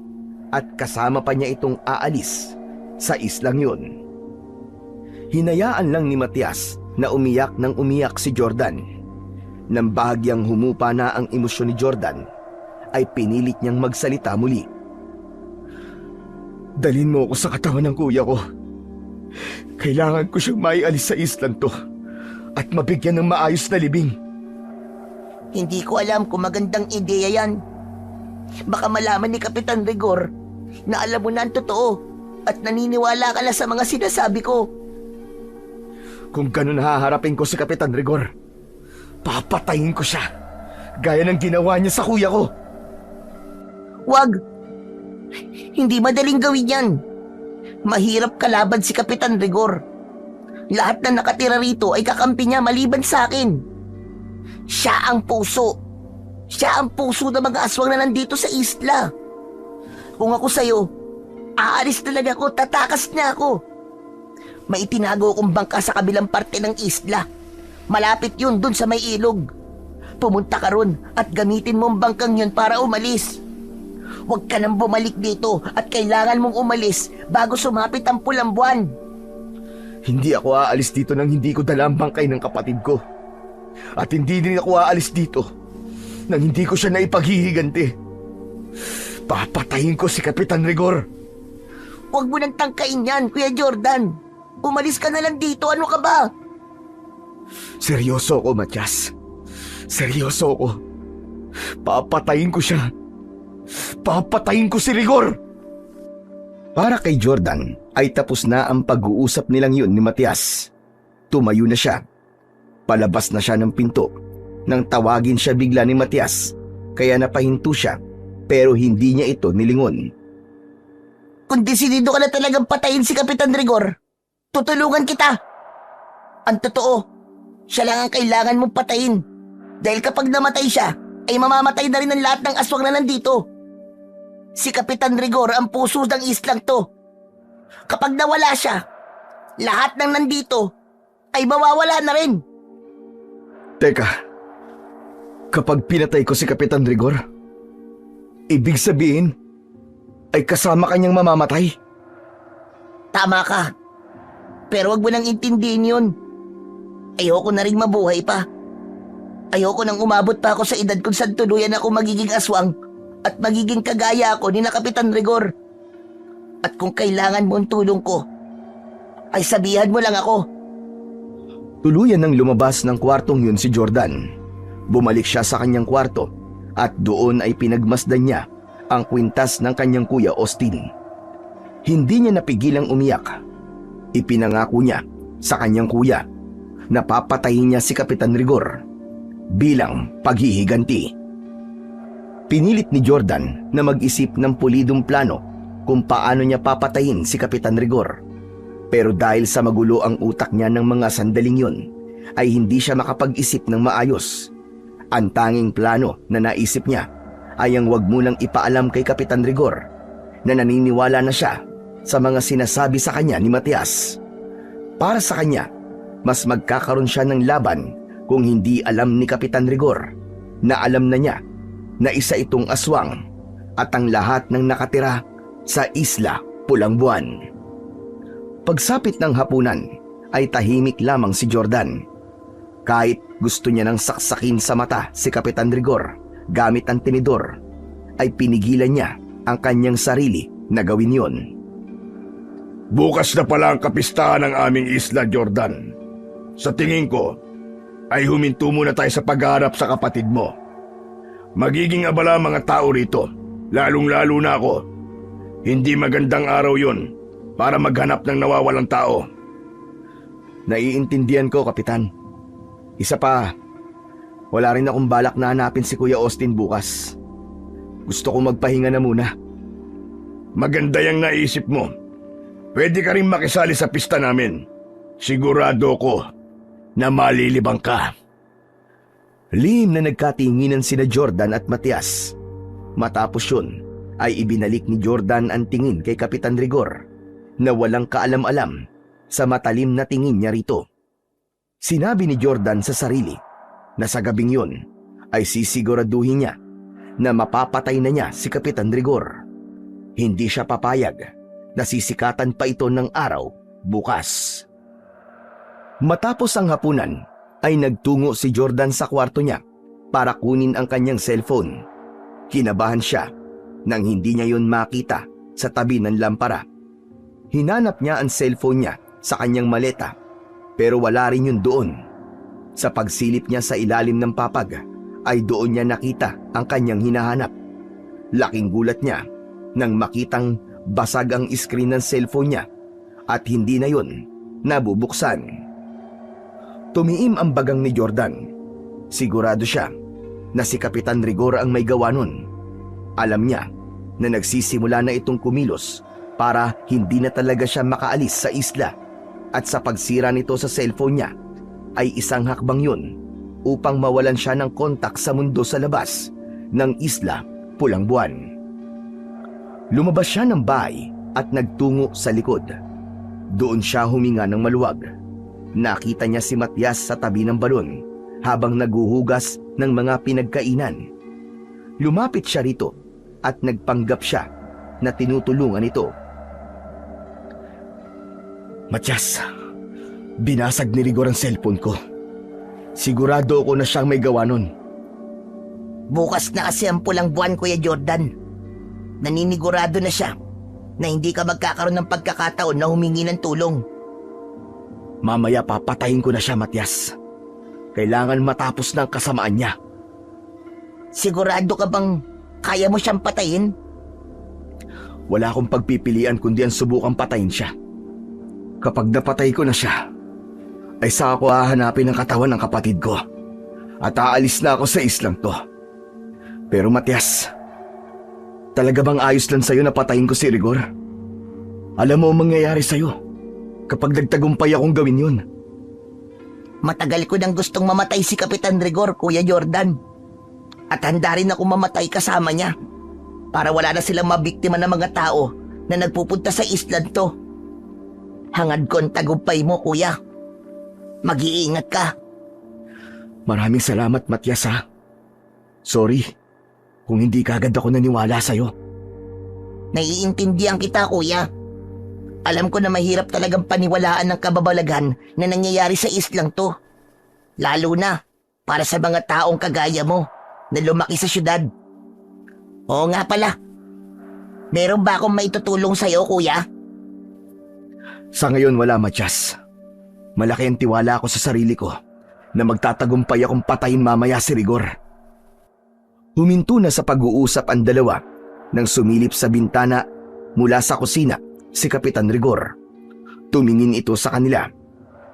at kasama pa niya itong aalis sa islang yun. Hinayaan lang ni Matias na umiyak ng umiyak si Jordan. Nang bahagyang humupa na ang emosyon ni Jordan, ay pinilit niyang magsalita muli. Dalhin mo ako sa katawan ng kuya ko. Kailangan ko siyang maialis sa islang to at mabigyan ng maayos na libing. Hindi ko alam kung magandang ideya yan. Baka malaman ni Kapitan Rigor na alam mo na ang totoo at naniniwala ka na sa mga sinasabi ko. Kung ganun haharapin ko si Kapitan Rigor, papatayin ko siya, gaya ng ginawa niya sa kuya ko. Wag! Hindi madaling gawin yan. Mahirap kalaban si Kapitan Rigor. Lahat na nakatira rito ay kakampi niya maliban sa akin. Siya ang puso. Siya ang puso ng mga aswang na nandito sa isla. Kung ako sa'yo, aalis talaga ako, tatakas na ako. May itinago akong bangka sa kabilang parte ng isla. Malapit yun dun sa may ilog. Pumunta ka ron at gamitin mo ang bangkang yun para umalis. Huwag ka nang bumalik dito at kailangan mong umalis bago sumapit ang pulang buwan. Hindi ako aalis dito nang hindi ko dala ang bangkay ng kapatid ko. At hindi din ako aalis dito nang hindi ko siya naipaghihiganti. Papatayin ko si Kapitan Rigor. Huwag mo nang tangkain yan, Kuya Jordan. Umalis ka na lang dito, ano ka ba? Seryoso ko, Matias. Seryoso ko. Papatayin ko siya. Papatayin ko si Rigor! Para kay Jordan ay tapos na ang pag-uusap nilang yun ni Matias. Tumayo na siya. Palabas na siya ng pinto nang tawagin siya bigla ni Matias, kaya napahinto siya pero hindi niya ito nilingon. Kung desidido ka na talagang patayin si Kapitan Rigor, tutulungan kita. Ang totoo, siya lang ang kailangan mong patayin. Dahil kapag namatay siya, ay mamamatay na rin ang lahat ng aswang na nandito. Si Kapitan Rigor ang puso ng islang to. Kapag nawala siya, lahat ng nandito ay mawawala na rin. Teka, kapag pinatay ko si Kapitan Rigor, ibig sabihin ay kasama kanyang mamamatay? Tama ka. Pero wag mo nang intindihin yun. Ayoko na rin mabuhay pa. Ayoko nang umabot pa ako sa edad kung saan tuluyan ako magiging aswang at magiging kagaya ako ni na Kapitan Rigor. At kung kailangan mo ang tulong ko, ay sabihan mo lang ako. Tuluyan nang lumabas ng kwartong yun si Jordan. Bumalik siya sa kanyang kwarto at doon ay pinagmasdan niya ang kwintas ng kanyang kuya Austin. Hindi niya napigilang umiyak. Ipinangako niya sa kanyang kuya na papatayin niya si Kapitan Rigor bilang paghihiganti. Pinilit ni Jordan na mag-isip ng pulidong plano kung paano niya papatayin si Kapitan Rigor. Pero dahil sa magulo ang utak niya ng mga sandaling yun, ay hindi siya makapag-isip ng maayos. Ang tanging plano na naisip niya ay ang wag munang ipaalam kay Kapitan Rigor na naniniwala na siya sa mga sinasabi sa kanya ni Matias. Para sa kanya, mas magkakaroon siya ng laban kung hindi alam ni Kapitan Rigor na alam na niya na isa itong aswang at ang lahat ng nakatira sa Isla Pulang Buwan. Pagsapit ng hapunan ay tahimik lamang si Jordan. Kahit gusto niya nang saksakin sa mata si Kapitan Rigor gamit ang tinidor, ay pinigilan niya ang kanyang sarili na gawin yon. Bukas na pala ang kapistahan ng aming isla, Jordan. Sa tingin ko, ay huminto muna tayo sa pagharap sa kapatid mo. Magiging abala ang mga tao rito, lalong-lalo na ako. Hindi magandang araw yon para maghanap ng nawawalang tao. Naiintindihan ko, Kapitan. Isa pa, wala rin akong balak na hanapin si Kuya Austin bukas. Gusto kong magpahinga na muna. Maganda yung naisip mo. Pwede ka rin makisali sa pista namin. Sigurado ko na malilibang ka. Lihim na nagkatinginan sina Jordan at Matias. Matapos yun, ay ibinalik ni Jordan ang tingin kay Kapitan Rigor na walang kaalam-alam sa matalim na tingin niya rito. Sinabi ni Jordan sa sarili na sa gabing yun ay sisiguraduhin niya na mapapatay na niya si Kapitan Rigor. Hindi siya papayag na sisikatan pa ito ng araw bukas. Matapos ang hapunan ay nagtungo si Jordan sa kwarto niya para kunin ang kanyang cellphone. Kinabahan siya nang hindi niya yon makita sa tabi ng lampara. Hinanap niya ang cellphone niya sa kanyang maleta pero wala rin yun doon. Sa pagsilip niya sa ilalim ng papag ay doon niya nakita ang kanyang hinahanap. Laking gulat niya nang makitang basag ang screen ng cellphone niya at hindi na yun nabubuksan. Tumiim ang bagang ni Jordan. Sigurado siya na si Kapitan Rigor ang may gawa nun. Alam niya na nagsisimula na itong kumilos para hindi na talaga siya makaalis sa isla at sa pagsira nito sa cellphone niya ay isang hakbang yun upang mawalan siya ng kontak sa mundo sa labas ng Isla Pulang Buwan. Lumabas siya ng bahay at nagtungo sa likod. Doon siya huminga ng maluwag. Nakita niya si Matias sa tabi ng balon habang naguhugas ng mga pinagkainan. Lumapit siya rito at nagpanggap siya na tinutulungan ito. Matias, binasag ni Rigor ang cellphone ko. Sigurado ako na siyang may gawa nun. Bukas na kasi ang pulang buwan, Kuya Jordan. Naninigurado na siya na hindi ka magkakaroon ng pagkakataon na humingi ng tulong. Mamaya papatayin ko na siya, Matias. Kailangan matapos ng kasamaan niya. Sigurado ka bang kaya mo siyang patayin? Wala akong pagpipilian kundi ang subukang patayin siya. Kapag napatay ko na siya, ay saka ko hahanapin ang katawan ng kapatid ko at aalis na ako sa islang to. Pero Matias, talaga bang ayos lang sa'yo na patayin ko si Rigor? Alam mo ang mangyayari sa'yo kapag nagtagumpay akong gawin yun. Matagal ko nang gustong mamatay si Kapitan Rigor, Kuya Jordan. At handa rin ako mamatay kasama niya para wala na silang mabiktima ng mga tao na nagpupunta sa island to. Hangad ko ang tagumpay mo, Kuya. Mag-iingat ka. Maraming salamat, Matias, ha? Sorry kung hindi kagad ako naniwala sa'yo. Naiintindihan kita, Kuya. Alam ko na mahirap talagang paniwalaan ng kababalagan na nangyayari sa islang to. Lalo na para sa mga taong kagaya mo na lumaki sa syudad. Oo nga pala. Meron ba akong maitutulong sa'yo, Kuya? Sa ngayon wala, Matias. Malaki ang tiwala ko sa sarili ko na magtatagumpay akong patayin mamaya si Rigor. Huminto na sa pag-uusap ang dalawa nang sumilip sa bintana mula sa kusina si Kapitan Rigor. Tumingin ito sa kanila.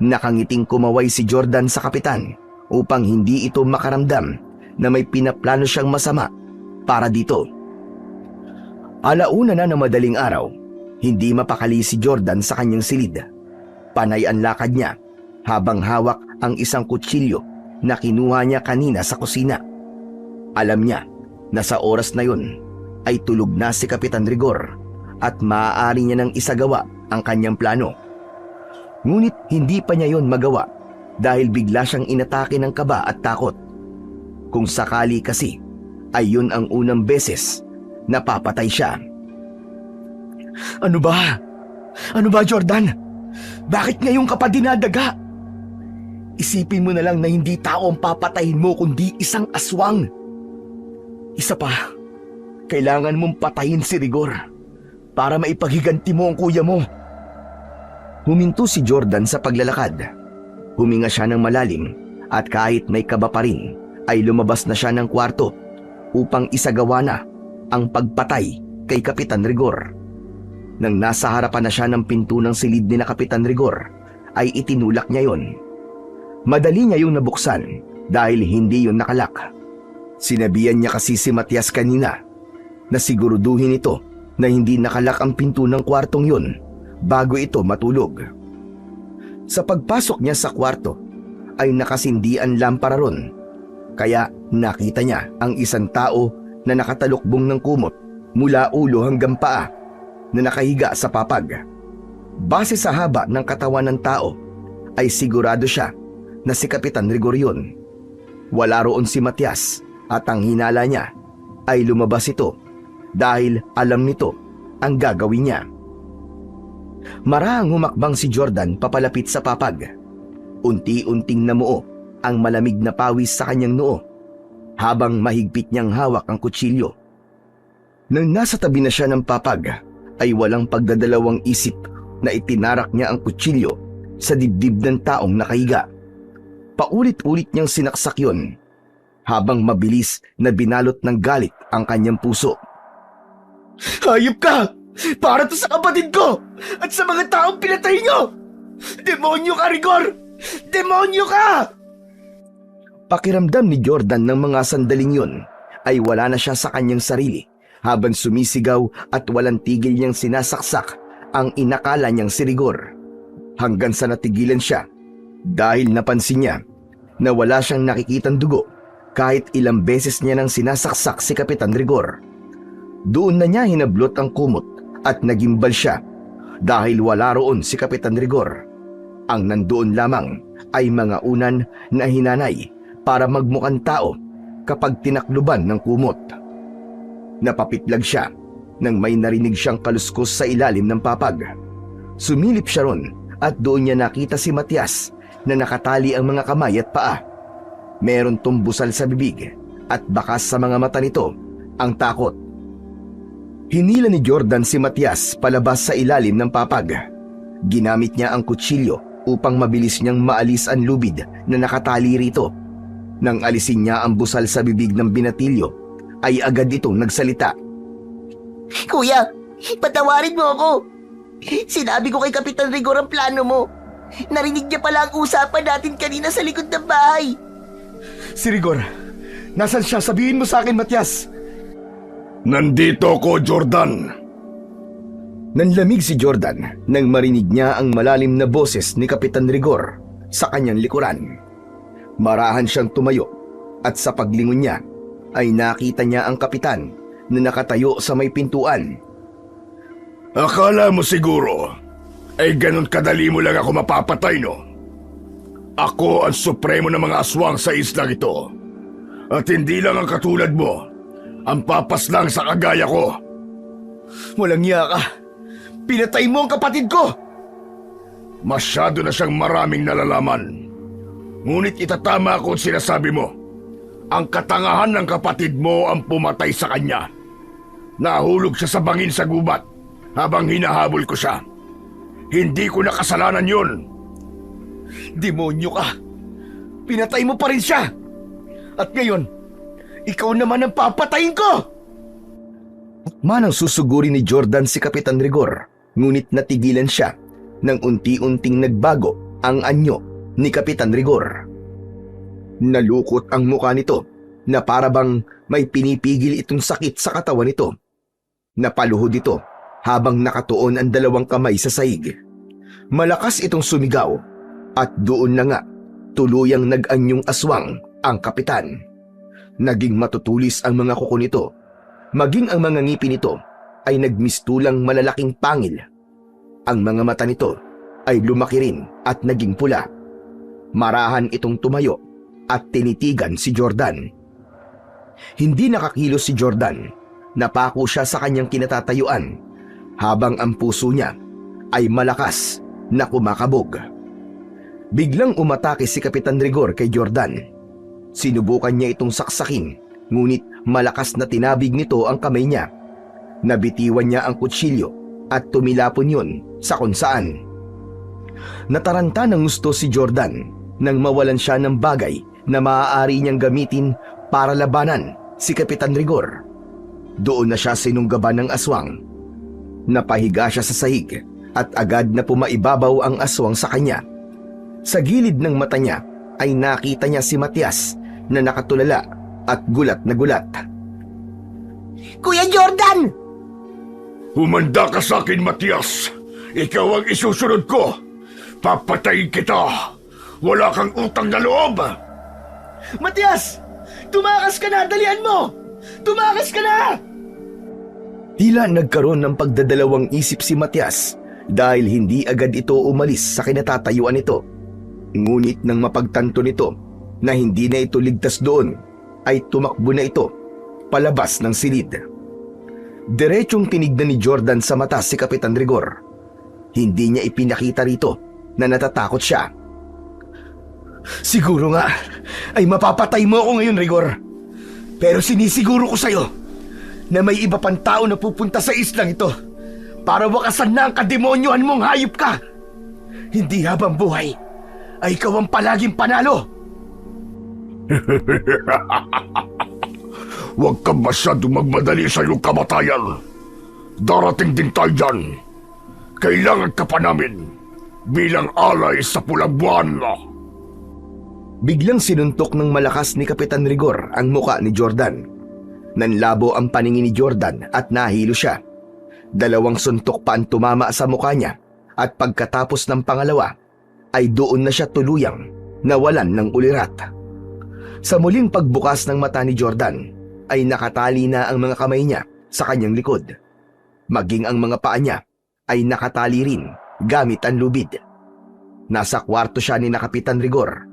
Nakangiting kumaway si Jordan sa kapitan upang hindi ito makaramdam na may pinaplano siyang masama para dito. Alauna na ng madaling araw, hindi mapakali si Jordan sa kanyang silid. Panay ang lakad niya habang hawak ang isang kutsilyo na kinuha niya kanina sa kusina. Alam niya na sa oras na yun ay tulog na si Kapitan Rigor at maaari niya nang isagawa ang kanyang plano. Ngunit hindi pa niya yon magawa dahil bigla siyang inatake ng kaba at takot. Kung sakali kasi ay yun ang unang beses na papatay siya. Ano ba? Ano ba, Jordan? Bakit ngayon ka pa dinadaga? Isipin mo na lang na hindi tao ang papatayin mo kundi isang aswang. Isa pa, kailangan mong patayin si Rigor para maipaghiganti mo ang kuya mo. Huminto si Jordan sa paglalakad. Huminga siya ng malalim at kahit may kaba pa rin ay lumabas na siya ng kwarto upang isagawa na ang pagpatay kay Kapitan Rigor. Nang nasa harapan na siya ng pinto ng silid ni na Kapitan Rigor, ay itinulak niya yon. Madali niya yung nabuksan dahil hindi yon nakalak. Sinabihan niya kasi si Matias kanina na siguruduhin ito na hindi nakalak ang pinto ng kwartong yon bago ito matulog. Sa pagpasok niya sa kwarto ay nakasindi ang lampara ron, kaya nakita niya ang isang tao na nakatalukbong ng kumot mula ulo hanggang paa na nakahiga sa papag. Base sa haba ng katawan ng tao, ay sigurado siya na si Kapitan Rigor yun. Wala roon si Matias at ang hinala niya ay lumabas ito dahil alam nito ang gagawin niya. Marahang humakbang si Jordan papalapit sa papag. Unti-unting namuo ang malamig na pawis sa kanyang noo habang mahigpit niyang hawak ang kutsilyo. Nang nasa tabi na siya ng papag, ay walang pagdadalawang isip na itinarak niya ang kutsilyo sa dibdib ng taong nakahiga. Paulit-ulit niyang sinaksak yun habang mabilis na binalot ng galit ang kanyang puso. Hayop ka! Para to sa kapatid ko! At sa mga taong pinatay niyo! Demonyo ka, Rigor! Demonyo ka! Pakiramdam ni Jordan ng mga sandaling yun ay wala na siya sa kanyang sarili habang sumisigaw at walang tigil niyang sinasaksak ang inakala niyang si Rigor. Hanggang sa natigilan siya dahil napansin niya na wala siyang nakikitang dugo kahit ilang beses niya nang sinasaksak si Kapitan Rigor. Doon na niya hinablot ang kumot at nagimbal siya dahil wala roon si Kapitan Rigor. Ang nandoon lamang ay mga unan na hinanay para magmukhang tao kapag tinakluban ng kumot. Napapitlag siya nang may narinig siyang kaluskos sa ilalim ng papag. Sumilip siya ron at doon niya nakita si Matias na nakatali ang mga kamay at paa. Meron tumbusal sa bibig at bakas sa mga mata nito ang takot. Hinila ni Jordan si Matias palabas sa ilalim ng papag. Ginamit niya ang kutsilyo upang mabilis niyang maalis ang lubid na nakatali rito. Nang alisin niya ang busal sa bibig ng binatilyo, ay agad itong nagsalita. Kuya, patawarin mo ako. Sinabi ko kay Kapitan Rigor ang plano mo. Narinig niya pala ang usapan natin kanina sa likod ng bahay. Si Rigor, nasan siya? Sabihin mo sa akin, Matias. Nandito ko, Jordan. Nanlamig si Jordan nang marinig niya ang malalim na boses ni Kapitan Rigor sa kanyang likuran. Marahan siyang tumayo at sa paglingon niya ay nakita niya ang kapitan na nakatayo sa may pintuan. Akala mo siguro ay ganun kadali mo lang ako mapapatay, no? Ako ang supremo ng mga aswang sa islang ito. At hindi lang ang katulad mo ang papaslang sa kagaya ko. Walang iya ka! Pinatay mo ang kapatid ko! Masyado na siyang maraming nalalaman. Ngunit itatama ko ang sinasabi mo. Ang katangahan ng kapatid mo ang pumatay sa kanya. Nahulog siya sa bangin sa gubat habang hinahabol ko siya. Hindi ko nakasalanan yun. Demonyo ka! Pinatay mo pa rin siya! At ngayon, ikaw naman ang papatayin ko! Manang susuguri ni Jordan si Kapitan Rigor, ngunit natigilan siya nang unti-unting nagbago ang anyo ni Kapitan Rigor. Nalukot ang mukha nito na parabang may pinipigil itong sakit sa katawan nito. Napaluhod ito habang nakatuon ang dalawang kamay sa sahig. Malakas itong sumigaw at doon na nga tuluyang nag-anyong aswang ang kapitan. Naging matutulis ang mga kuko nito, maging ang mga ngipin nito ay nagmistulang malalaking pangil. Ang mga mata nito ay lumaki rin at naging pula. Marahan itong tumayo at tinitigan si Jordan. Hindi nakakilos si Jordan. Napako siya sa kanyang kinatatayuan habang ang puso niya ay malakas na kumakabog. Biglang umatake si Kapitan Rigor kay Jordan. Sinubukan niya itong saksakin, ngunit malakas na tinabig nito ang kamay niya. Nabitiwan niya ang kutsilyo at tumilapon yun sa kung saan. Nataranta ng gusto si Jordan nang mawalan siya ng bagay na maaari niyang gamitin para labanan si Kapitan Rigor. Doon na siya sinunggaban ng aswang. Napahiga siya sa sahig at agad na pumaibabaw ang aswang sa kanya. Sa gilid ng mata niya ay nakita niya si Matias na nakatulala at gulat na gulat. Kuya Jordan! Humanda ka sa akin, Matias. Ikaw ang isusunod ko. Papatayin kita. Wala kang utang na loob. Matias! Tumakas ka na! Dalian mo! Tumakas ka na! Tila nagkaroon ng pagdadalawang isip si Matias dahil hindi agad ito umalis sa kinatatayuan nito. Ngunit nang mapagtanto nito na hindi na ito ligtas doon, ay tumakbo na ito palabas ng silid. Diretsong tinignan ni Jordan sa mata si Kapitan Rigor. Hindi niya ipinakita rito na natatakot siya. Siguro nga ay mapapatay mo ako ngayon, Rigor. Pero sinisiguro ko sa'yo na may iba pang tao na pupunta sa islang ito para wakasan na ang kademonyohan mong hayop ka. Hindi habang buhay ay ikaw ang palaging panalo. Huwag ka masyadong magmadali sa iyong kamatayan. Darating din tayo dyan. Kailangan ka pa namin bilang alay sa pulang buwan. Biglang sinuntok ng malakas ni Kapitan Rigor ang muka ni Jordan. Nanlabo ang paningin ni Jordan at nahilo siya. 2 suntok pa ang tumama sa muka niya at pagkatapos ng pangalawa ay doon na siya tuluyang nawalan ng ulirat. Sa muling pagbukas ng mata ni Jordan ay nakatali na ang mga kamay niya sa kanyang likod. Maging ang mga paa niya ay nakatali rin gamit ang lubid. Nasa kwarto siya ni Kapitan Rigor.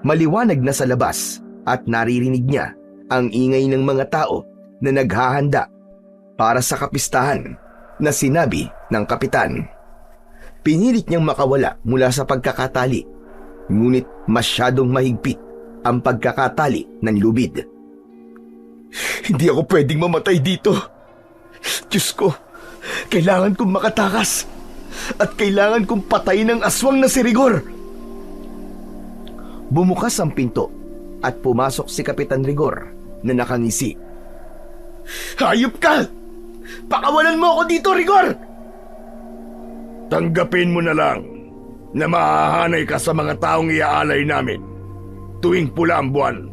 Maliwanag na sa labas at naririnig niya ang ingay ng mga tao na naghahanda para sa kapistahan na sinabi ng kapitan. Pinilit niyang makawala mula sa pagkakatali, ngunit masyadong mahigpit ang pagkakatali ng lubid. Hindi ako pwedeng mamatay dito. Diyos ko, kailangan kong makatakas at kailangan kong patayin ang aswang na si Rigor. Bumukas ang pinto at pumasok si Kapitan Rigor na nakangisi. Hayop ka! Pakawalan mo ako dito, Rigor! Tanggapin mo na lang na mahahanay ka sa mga taong iaalay namin tuwing pula ang buwan.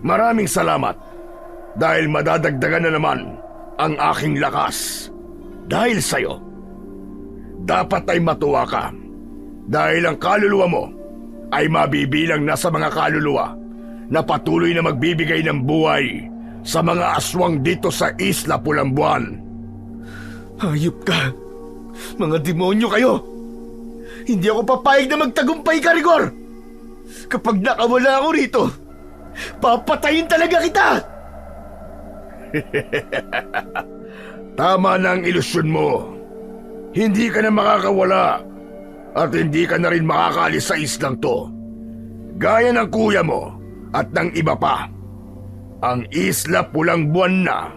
Maraming salamat dahil madadagdagan na naman ang aking lakas. Dahil sa'yo, dapat ay matuwa ka dahil ang kaluluwa mo ay mabibilang na sa mga kaluluwa na patuloy na magbibigay ng buhay sa mga aswang dito sa Isla Pulang Buwan. Hayop ka! Mga demonyo kayo! Hindi ako papayag na magtagumpay ka, Rigor! Kapag nakawala ako rito, papatayin talaga kita! Tama na ang ilusyon mo. Hindi ka na makakawala at hindi ka na rin makakaalis sa islang to. Gaya ng kuya mo at ng iba pa. Ang Isla Pulang Buwan na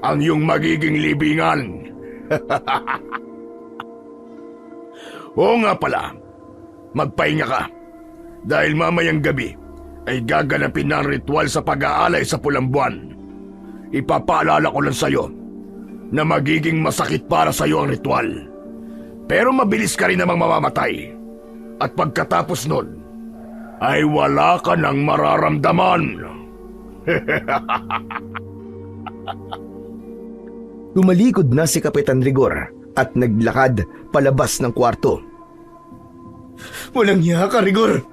ang iyong magiging libingan. Oo nga pala, magpahinga ka. Dahil mamayang gabi ay gaganapin na ang ritual sa pag-aalay sa Pulang Buwan. Ipapaalala ko lang sa'yo na magiging masakit para sa'yo ang ritual. Pero mabilis ka rin namang mamamatay. At pagkatapos nun, ay wala ka nang mararamdaman. Tumalikod na si Kapitan Rigor at naglakad palabas ng kwarto. Walang hiya ka, Rigor!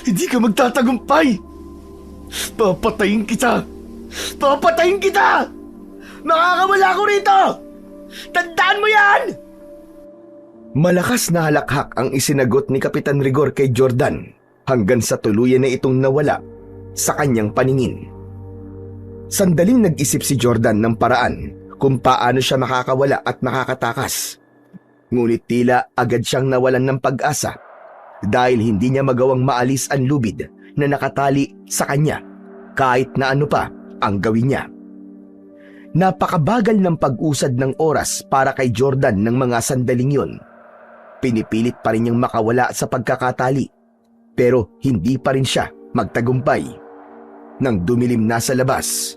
Hindi ka magtatagumpay! Papatayin kita! Papatayin kita! Makakawala ko rito! Tandaan mo yan! Malakas na halakhak ang isinagot ni Kapitan Rigor kay Jordan hanggang sa tuluyan na itong nawala sa kanyang paningin. Sandaling nag-isip si Jordan ng paraan kung paano siya makakawala at makakatakas. Ngunit tila agad siyang nawalan ng pag-asa dahil hindi niya magawang maalis ang lubid na nakatali sa kanya kahit na ano pa ang gawin niya. Napakabagal ng pag-usad ng oras para kay Jordan ng mga sandaling yun. Pinipilit pa rin niyang makawala sa pagkakatali pero hindi pa rin siya magtagumpay. Nang dumilim na sa labas,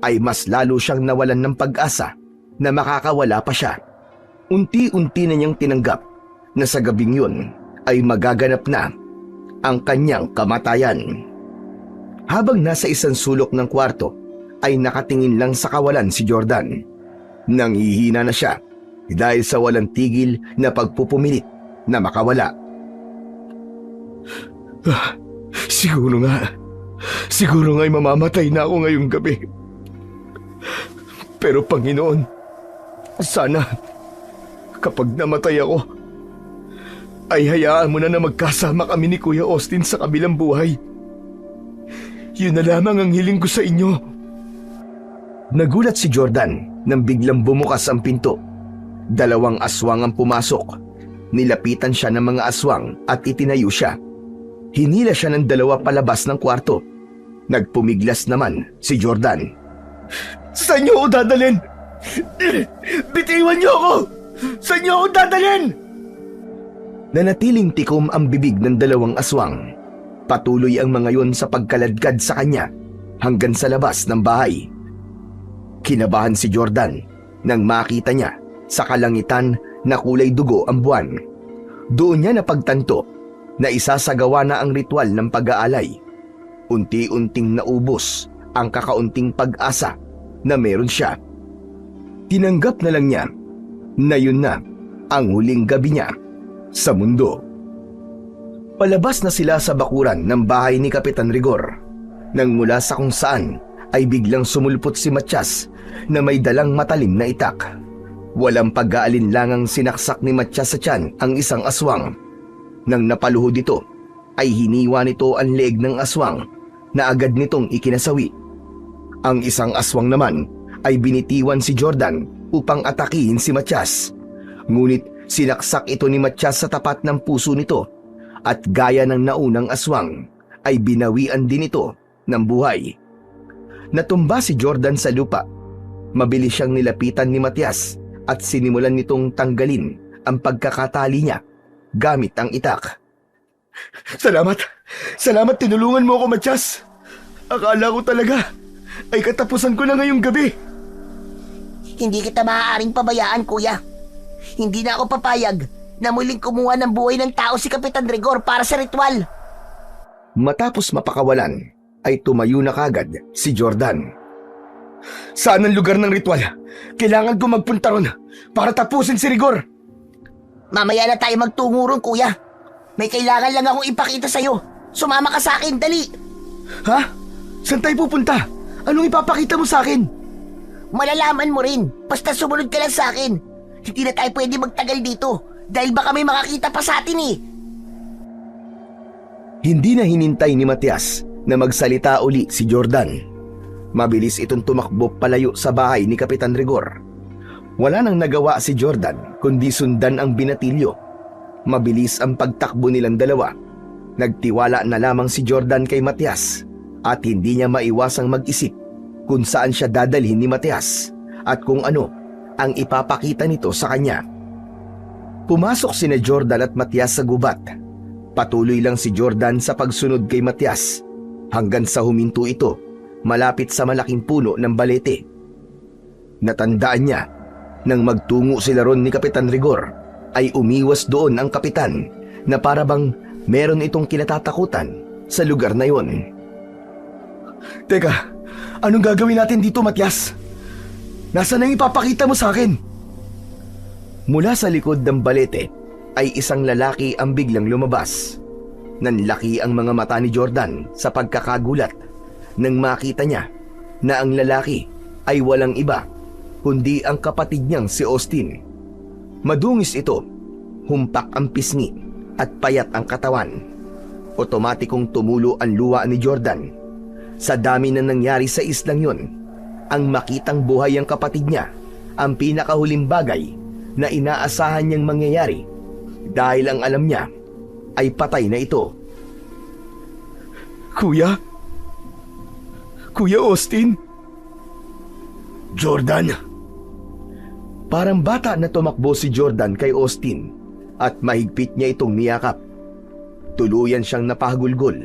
ay mas lalo siyang nawalan ng pag-asa na makakawala pa siya. Unti-unti na niyang tinanggap na sa gabing yun ay magaganap na ang kanyang kamatayan. Habang nasa isang sulok ng kwarto, ay nakatingin lang sa kawalan si Jordan. Nanghihina na siya dahil sa walang tigil na pagpupumilit na makawala. Siguro nga'y mamamatay na ako ngayong gabi. Pero Panginoon, sana kapag namatay ako, ay hayaan mo na magkasama kami ni Kuya Austin sa kabilang buhay. Yun na lamang ang hiling ko sa inyo. Nagulat si Jordan nang biglang bumukas ang pinto. 2 aswang ang pumasok. Nilapitan siya ng mga aswang at itinayo siya. Hinila siya ng 2 palabas ng kwarto. Nagpumiglas naman si Jordan. Saan niyo ako dadalhin? Bitiwan niyo ako! Saan niyo ako dadalhin? Nanatiling tikom ang bibig ng 2 aswang. Patuloy ang mga yon sa pagkaladkad sa kanya hanggang sa labas ng bahay. Kinabahan si Jordan nang makita niya sa kalangitan na kulay dugo ang buwan. Doon niya napagtanto na isasagawa na ang ritual ng pag-aalay. Unti-unting naubos ang kakaunting pag-asa na meron siya. Tinanggap na lang niya na yun na ang huling gabi niya sa mundo. Palabas na sila sa bakuran ng bahay ni Kapitan Rigor nang mula sa kung saan ay biglang sumulpot si Matyas na may dalang matalim na itak. Walang pag-aalinlangang sinaksak ni Matyas sa tiyan ang isang aswang. Nang napaluhod ito, ay hiniwa nito ang leeg ng aswang na agad nitong ikinasawi. Ang isang aswang naman ay binitiwan si Jordan upang atakihin si Matyas. Ngunit sinaksak ito ni Matyas sa tapat ng puso nito at gaya ng naunang aswang ay binawian din ito ng buhay. Natumba si Jordan sa lupa. Mabilis siyang nilapitan ni Matyas at sinimulan nitong tanggalin ang pagkakatali niya gamit ang itak. Salamat! Salamat, tinulungan mo ako, Matyas! Akala ko talaga ay katapusan ko na ngayong gabi. Hindi kita maaaring pabayaan, kuya. Hindi na ako papayag na muling kumuha ng buhay ng tao si Kapitan Rigor para sa ritual. Matapos mapakawalan, ay tumayo na kagad si Jordan. Saan ang lugar ng ritual? Kailangan ko magpunta ron para tapusin si Rigor. Mamaya na tayo magtungo ron, kuya. May kailangan lang akong ipakita sa'yo. Sumama ka sa akin, dali. Ha? Saan tayo pupunta? Anong ipapakita mo sa akin? Malalaman mo rin. Basta sumunod ka lang sa akin. Hindi na tayo pwede magtagal dito dahil baka may makakita pa sa atin eh. Hindi na hinintay ni Matyas na magsalita uli si Jordan. Mabilis itong tumakbo palayo sa bahay ni Kapitan Rigor. Wala nang nagawa si Jordan kundi sundan ang binatilyo. Mabilis ang pagtakbo nilang dalawa. Nagtiwala na lamang si Jordan kay Matyas at hindi niya maiwasang mag-isip kung saan siya dadalhin ni Matyas at kung ano ang ipapakita nito sa kanya. Pumasok sina Jordan at Matyas sa gubat. Patuloy lang si Jordan sa pagsunod kay Matyas hanggang sa huminto ito malapit sa malaking puno ng balete. Natandaan niya nang magtungo sila ron ni Kapitan Rigor ay umiwas doon ang kapitan na para bang meron itong kinatatakutan sa lugar na yon. Teka, anong gagawin natin dito, Matyas? Nasaan ang ipapakita mo sa akin? Mula sa likod ng balete ay isang lalaki ang biglang lumabas. Nanlaki ang mga mata ni Jordan sa pagkakagulat nang makita niya na ang lalaki ay walang iba kundi ang kapatid niyang si Austin. Madungis ito, humpak ang pisngi at payat ang katawan. Otomatikong tumulo ang luha ni Jordan. Sa dami na nangyari sa islang yon, ang makitang buhay ang kapatid niya ang pinakahuling bagay na inaasahan niyang mangyayari dahil ang alam niya ay patay na ito. Kuya? Kuya Austin? Jordan! Parang bata na tumakbo si Jordan kay Austin at mahigpit niya itong niyakap. Tuluyan siyang napahagulgol,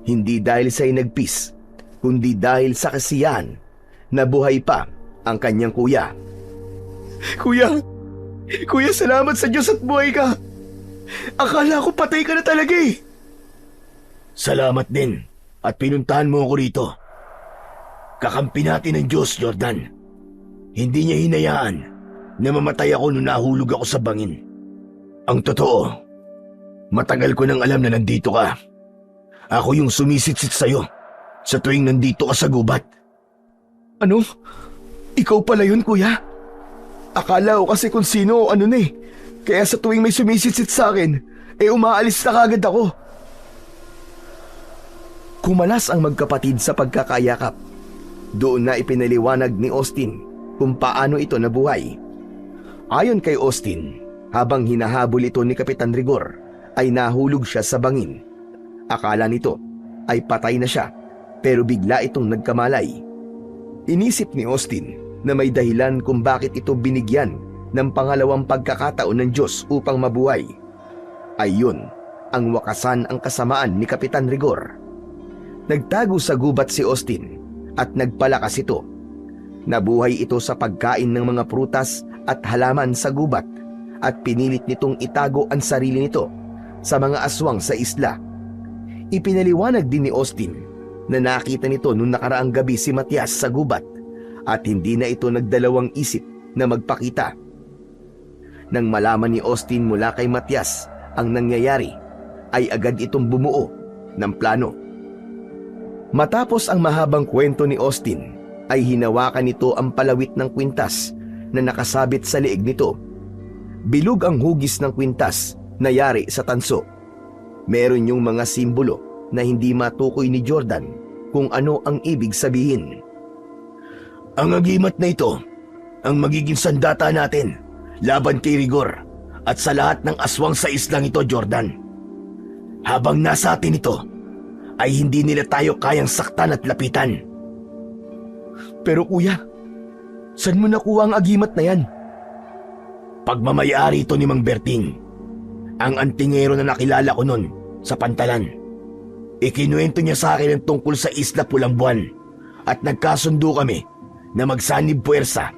hindi dahil sa inagpis, kundi dahil sa kasiyahan na buhay pa ang kanyang kuya. Kuya! Kuya, salamat sa Diyos at buhay ka! Akala ko patay ka na talaga eh! Salamat din at pinuntahan mo ako rito. Kakampi natin ng Diyos, Jordan. Hindi niya hinayaan na mamatay ako nung nahulog ako sa bangin. Ang totoo, matagal ko nang alam na nandito ka. Ako yung sumisitsit sa'yo sa tuwing nandito ka sa gubat. Ano? Ikaw pala yun, kuya? Akala ko kasi kung sino o ano na eh. Kaya sa tuwing may sumisitsit sa akin, umaalis na kagad ako. Kumalas ang magkapatid sa pagkakayakap. Doon na ipinaliwanag ni Austin kung paano ito nabuhay. Ayon kay Austin, habang hinahabol ito ni Kapitan Rigor, ay nahulog siya sa bangin. Akala nito ay patay na siya, pero bigla itong nagkamalay. Inisip ni Austin na may dahilan kung bakit ito binigyan ng pangalawang pagkakataon ng Diyos upang mabuhay. Ayun ang wakasan ang kasamaan ni Kapitan Rigor. Nagtago sa gubat si Austin at nagpalakas ito. Nabuhay ito sa pagkain ng mga prutas at halaman sa gubat at pinilit nitong itago ang sarili nito sa mga aswang sa isla. Ipinaliwanag din ni Austin na nakita nito noong nakaraang gabi si Matias sa gubat at hindi na ito nagdalawang isip na magpakita. Nang malaman ni Austin mula kay Matias ang nangyayari, ay agad itong bumuo ng plano. Matapos ang mahabang kwento ni Austin, ay hinawakan nito ang palawit ng kwintas na nakasabit sa leeg nito. Bilog ang hugis ng kwintas na yari sa tanso. Meron yung mga simbolo na hindi matukoy ni Jordan kung ano ang ibig sabihin. Ang agimat na ito ang magiging sandata natin laban kay Rigor at sa lahat ng aswang sa islang ito, Jordan. Habang nasa atin ito, ay hindi nila tayo kayang saktan at lapitan. Pero kuya, saan mo nakuha ang agimat na yan? Pagmamayari ito ni Mang Berting, ang antingero na nakilala ko nun sa Pantalan. Ikinuwento niya sa akin ang tungkol sa Isla Pulang Buwan at nagkasundo kami na magsanib puwersa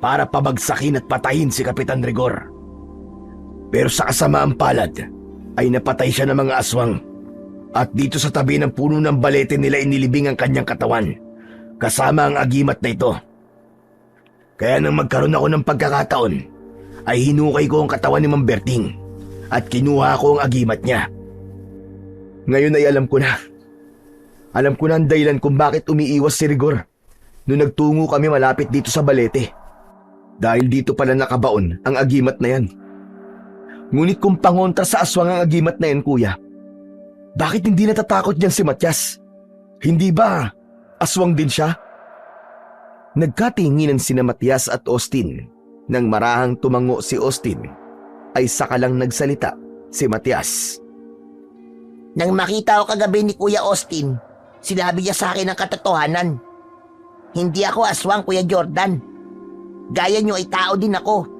para pabagsakin at patayin si Kapitan Rigor. Pero sa kasamaang palad ay napatay siya ng mga aswang at dito sa tabi ng puno ng balete nila inilibing ang kanyang katawan kasama ang agimat na ito. Kaya nang magkaroon ako ng pagkakataon ay hinukay ko ang katawan ni Mang Berting at kinuha ko ang agimat niya. Ngayon ay alam ko na. Alam ko na ang dahilan kung bakit umiiwas si Rigor nung nagtungo kami malapit dito sa balete. Dahil dito pala nakabaon ang agimat na yan. Ngunit kung pangontra sa aswang ang agimat na yan, kuya, bakit hindi natatakot niyan si Matias? Hindi ba aswang din siya? Nagkatinginan sina Matias at Austin. Nang marahang tumango si Austin, ay saka lang nagsalita si Matias. Nang makita ko kagabi ni Kuya Austin, sinabi niya sa akin ang katotohanan. Hindi ako aswang, Kuya Jordan. Gaya niyo ay tao din ako.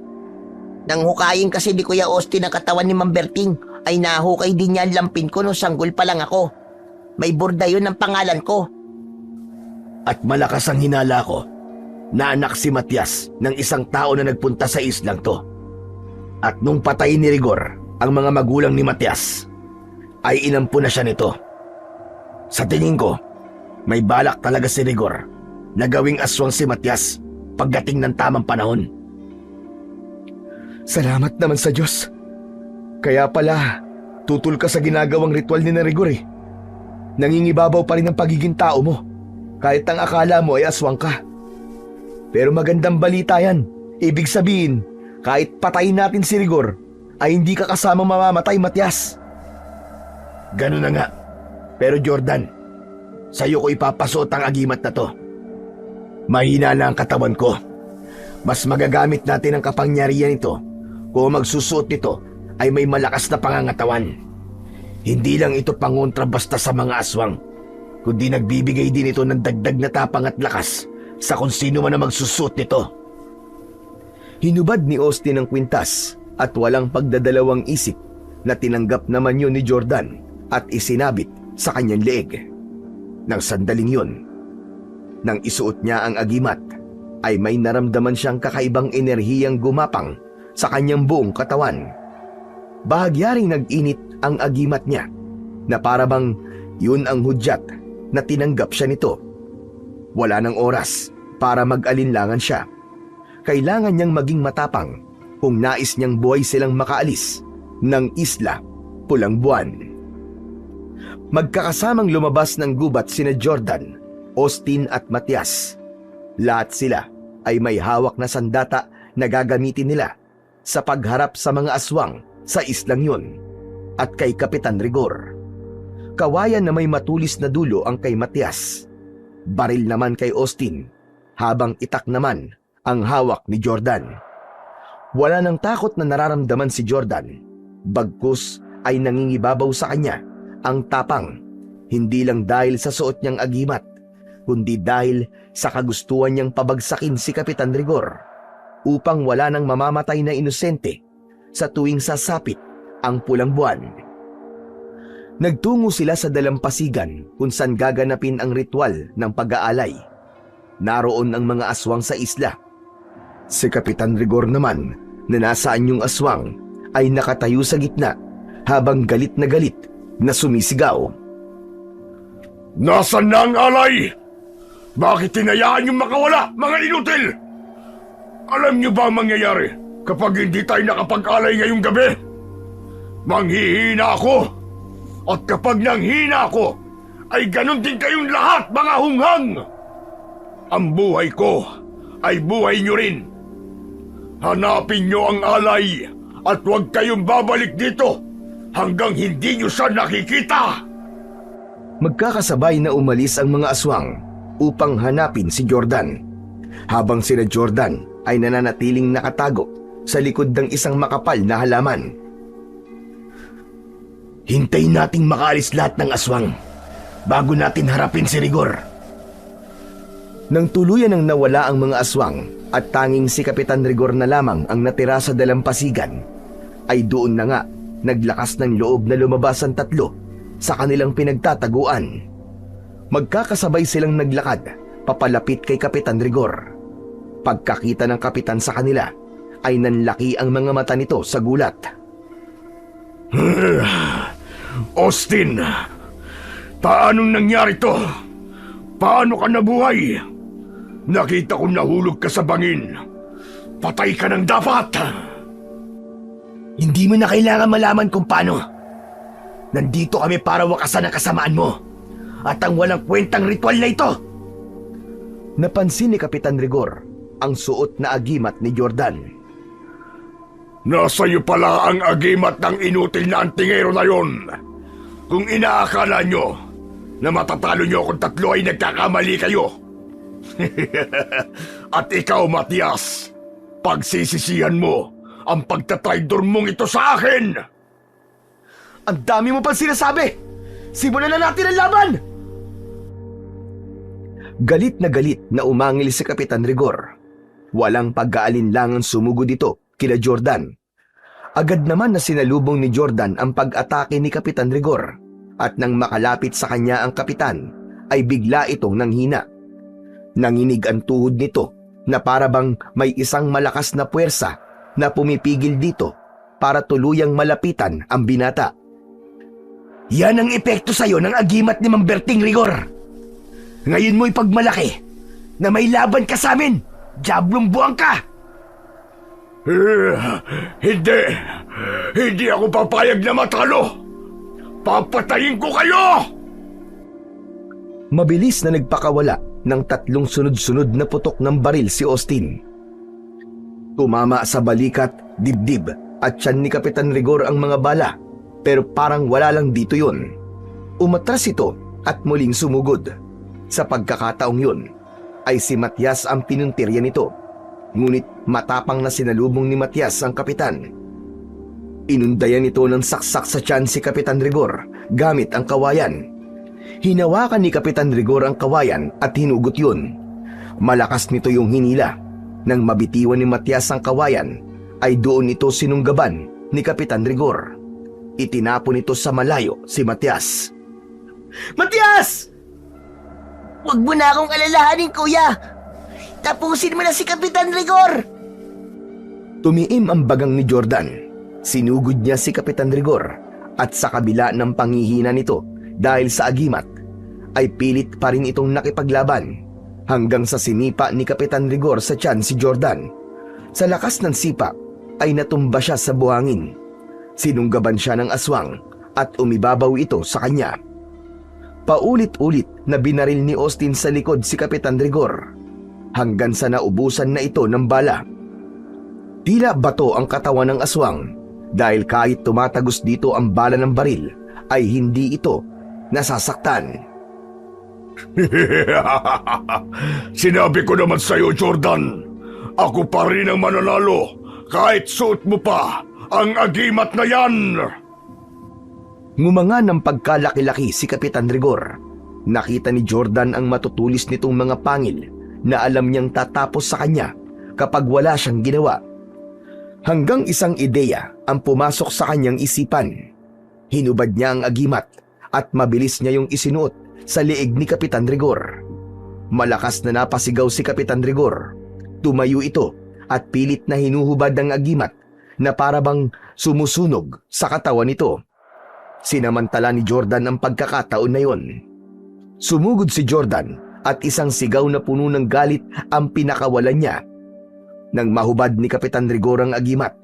Nang hukayin kasi ni Kuya Austin ang katawan ni Mang Berting, ay nahukay din niya ang lampin ko nung sanggol pa lang ako. May burda yun ang pangalan ko. At malakas ang hinala ko na anak si Matias ng isang tao na nagpunta sa islang to. At nung patay ni Rigor ang mga magulang ni Matias, ay inampu na siya nito. Sa tingin ko, may balak talaga si Rigor na gawing aswang si Matias pagdating ng tamang panahon. Salamat naman sa Diyos. Kaya pala, tutol ka sa ginagawang ritual ni Rigor eh. Nangingibabaw pa rin ang pagiging tao mo, kahit ang akala mo ay aswang ka. Pero magandang balita yan. Ibig sabihin, kahit patayin natin si Rigor, ay hindi ka kasamang mamamatay, Matias. Ganun na nga. Pero Jordan, sa'yo ko ipapasuot ang agimat na to. Mahina na ang katawan ko. Mas magagamit natin ang kapangyarihan nito kung magsusuot nito ay may malakas na pangangatawan. Hindi lang ito pangontra basta sa mga aswang, kundi nagbibigay din ito ng dagdag na tapang at lakas sa kung sino man na magsusuot nito. Hinubad ni Austin ang kwintas at walang pagdadalawang isip na tinanggap naman yun ni Jordan at isinabit sa kanyang leeg. Nang sandaling yun, nang isuot niya ang agimat, ay may naramdaman siyang kakaibang enerhiyang gumapang sa kanyang buong katawan. Bahagyaring nag-init ang agimat niya na parabang yun ang hudyat na tinanggap siya nito. Wala nang oras para mag-alinlangan siya. Kailangan niyang maging matapang kung nais niyang buhay silang makaalis ng Isla Pulang Buwan. Magkakasamang lumabas ng gubat sina Jordan, Austin at Matias. Lahat sila ay may hawak na sandata na gagamitin nila sa pagharap sa mga aswang sa islang yun at kay Kapitan Rigor. Kawayan na may matulis na dulo ang kay Matias. baril naman kay Austin, habang itak naman ang hawak ni Jordan. Wala nang takot na nararamdaman si Jordan, bagkus ay nangingibabaw sa kanya ang tapang, hindi lang dahil sa suot niyang agimat, kundi dahil sa kagustuhan niyang pabagsakin si Kapitan Rigor upang wala nang mamamatay na inosente sa tuwing sasapit ang pulang buwan. Nagtungo sila sa dalampasigan kung saan gaganapin ang ritual ng pag-aalay. Naroon ang mga aswang sa isla. Si Kapitan Rigor naman na nasa anyong aswang ay nakatayo sa gitna habang galit na sumisigaw. Nasaan na ang alay? Bakit tinayaan yung makawala, mga inutil? Alam niyo ba ang mangyayari kapag hindi tayo nakapag-alay ngayong gabi? Manghihina ako. At kapag nanghina ako, ay ganun din kayong lahat, mga hunghang. Ang buhay ko ay buhay niyo rin. Hanapin niyo ang alay at huwag kayong babalik dito hanggang hindi niyo siya nakikita. Magkakasabay na umalis ang mga aswang upang hanapin si Jordan, habang sina Jordan ay nananatiling nakatago sa likod ng isang makapal na halaman. Hintayin nating makaalis lahat ng aswang bago natin harapin si Rigor. Nang tuluyan ang nawala ang mga aswang at tanging si Kapitan Rigor na lamang ang natira sa dalampasigan, ay doon na nga naglakas ng loob na lumabas ang tatlo sa kanilang pinagtataguan. Magkakasabay silang naglakad papalapit kay Kapitan Rigor. Pagkakita ng kapitan sa kanila ay nanlaki ang mga mata nito sa gulat. Austin, paanong nangyari to? Paano ka nabuhay? Nakita ko nahulog ka sa bangin. Patay ka ng dapat. Hindi mo na kailangan malaman kung paano. Nandito kami para wakasan ang kasamaan mo at ang walang kwentang ritual na ito. Napansin ni Kapitan Rigor ang suot na agimat ni Jordan. Nasa iyo pala ang agimat ng inutil na antingero na yon. Kung inaakala nyo na matatalo nyo kung tatlo ay nagkakamali kayo. At ikaw, Matias, pagsisisihan mo ang pagtatraidor mong ito sa akin. Ang dami mo pang sinasabi! Simulan na natin ang laban! Galit na umangil si Kapitan Rigor. Walang pag-aalinlangang sumugod ito kila Jordan. Agad naman na sinalubong ni Jordan ang pag-atake ni Kapitan Rigor, at nang makalapit sa kanya ang kapitan ay bigla itong nanghina. Nanginig ang tuhod nito na para bang may isang malakas na puwersa na pumipigil dito para tuluyang malapitan ang binata. Yan ang epekto sa'yo ng agimat ni Mamberting Rigor. Ngayon mo ipagmalaki na may laban ka sa amin, Diablong buwang ka! Hindi ako papayag na matalo! Papatayin ko kayo! Mabilis na nagpakawala ng 3 sunod-sunod na putok ng baril si Austin. Tumama sa balikat, dibdib at tiyan ni Kapitan Rigor ang mga bala, pero parang wala lang dito yun. Umatras ito at muling sumugod. Sa pagkakataong yun, ay si Matias ang pinuntirya nito. Ngunit matapang na sinalubong ni Matias ang kapitan. Inundayan ito ng saksak sa tiyan si Kapitan Rigor gamit ang kawayan. Hinawakan ni Kapitan Rigor ang kawayan at hinugot yun. Malakas nito yung hinila. Nang mabitiwan ni Matias ang kawayan, ay doon ito sinunggaban ni Kapitan Rigor. Itinapon ito sa malayo si Matias. Matias! Huwag mo na akong alalahanin, kuya. Tapusin mo na si Kapitan Rigor. Tumiim ang bagang ni Jordan. Sinugod niya si Kapitan Rigor at sa kabila ng panghihina nito dahil sa agimat, ay pilit pa rin itong nakipaglaban hanggang sa sinipa ni Kapitan Rigor sa tiyan si Jordan. Sa lakas ng sipa ay natumba siya sa buhangin. Sinunggaban siya ng aswang at umibabaw ito sa kanya. Paulit-ulit na binaril ni Austin sa likod si Kapitan Rigor hanggang sa naubusan na ito ng bala. Tila bato ang katawan ng aswang dahil kahit tumatagos dito ang bala ng baril ay hindi ito nasasaktan. Sinabi ko naman sa'yo, Jordan. Ako pa rin ang mananalo kahit suot mo pa ang agimat na yan. Ngumanga ng pagkalaki-laki si Kapitan Rigor. Nakita ni Jordan ang matutulis nitong mga pangil na alam niyang tatapos sa kanya kapag wala siyang ginawa. Hanggang isang ideya ang pumasok sa kanyang isipan. Hinubad niya ang agimat at mabilis niya yung isinuot sa liig ni Kapitan Rigor. Malakas na napasigaw si Kapitan Rigor. Tumayo ito at pilit na hinuhubad ang agimat na parabang sumusunog sa katawan nito. Sinamantala ni Jordan ang pagkakataon na yon. Sumugod si Jordan at isang sigaw na puno ng galit ang pinakawalan niya. Nang mahubad ni Kapitan Rigor ang agimat,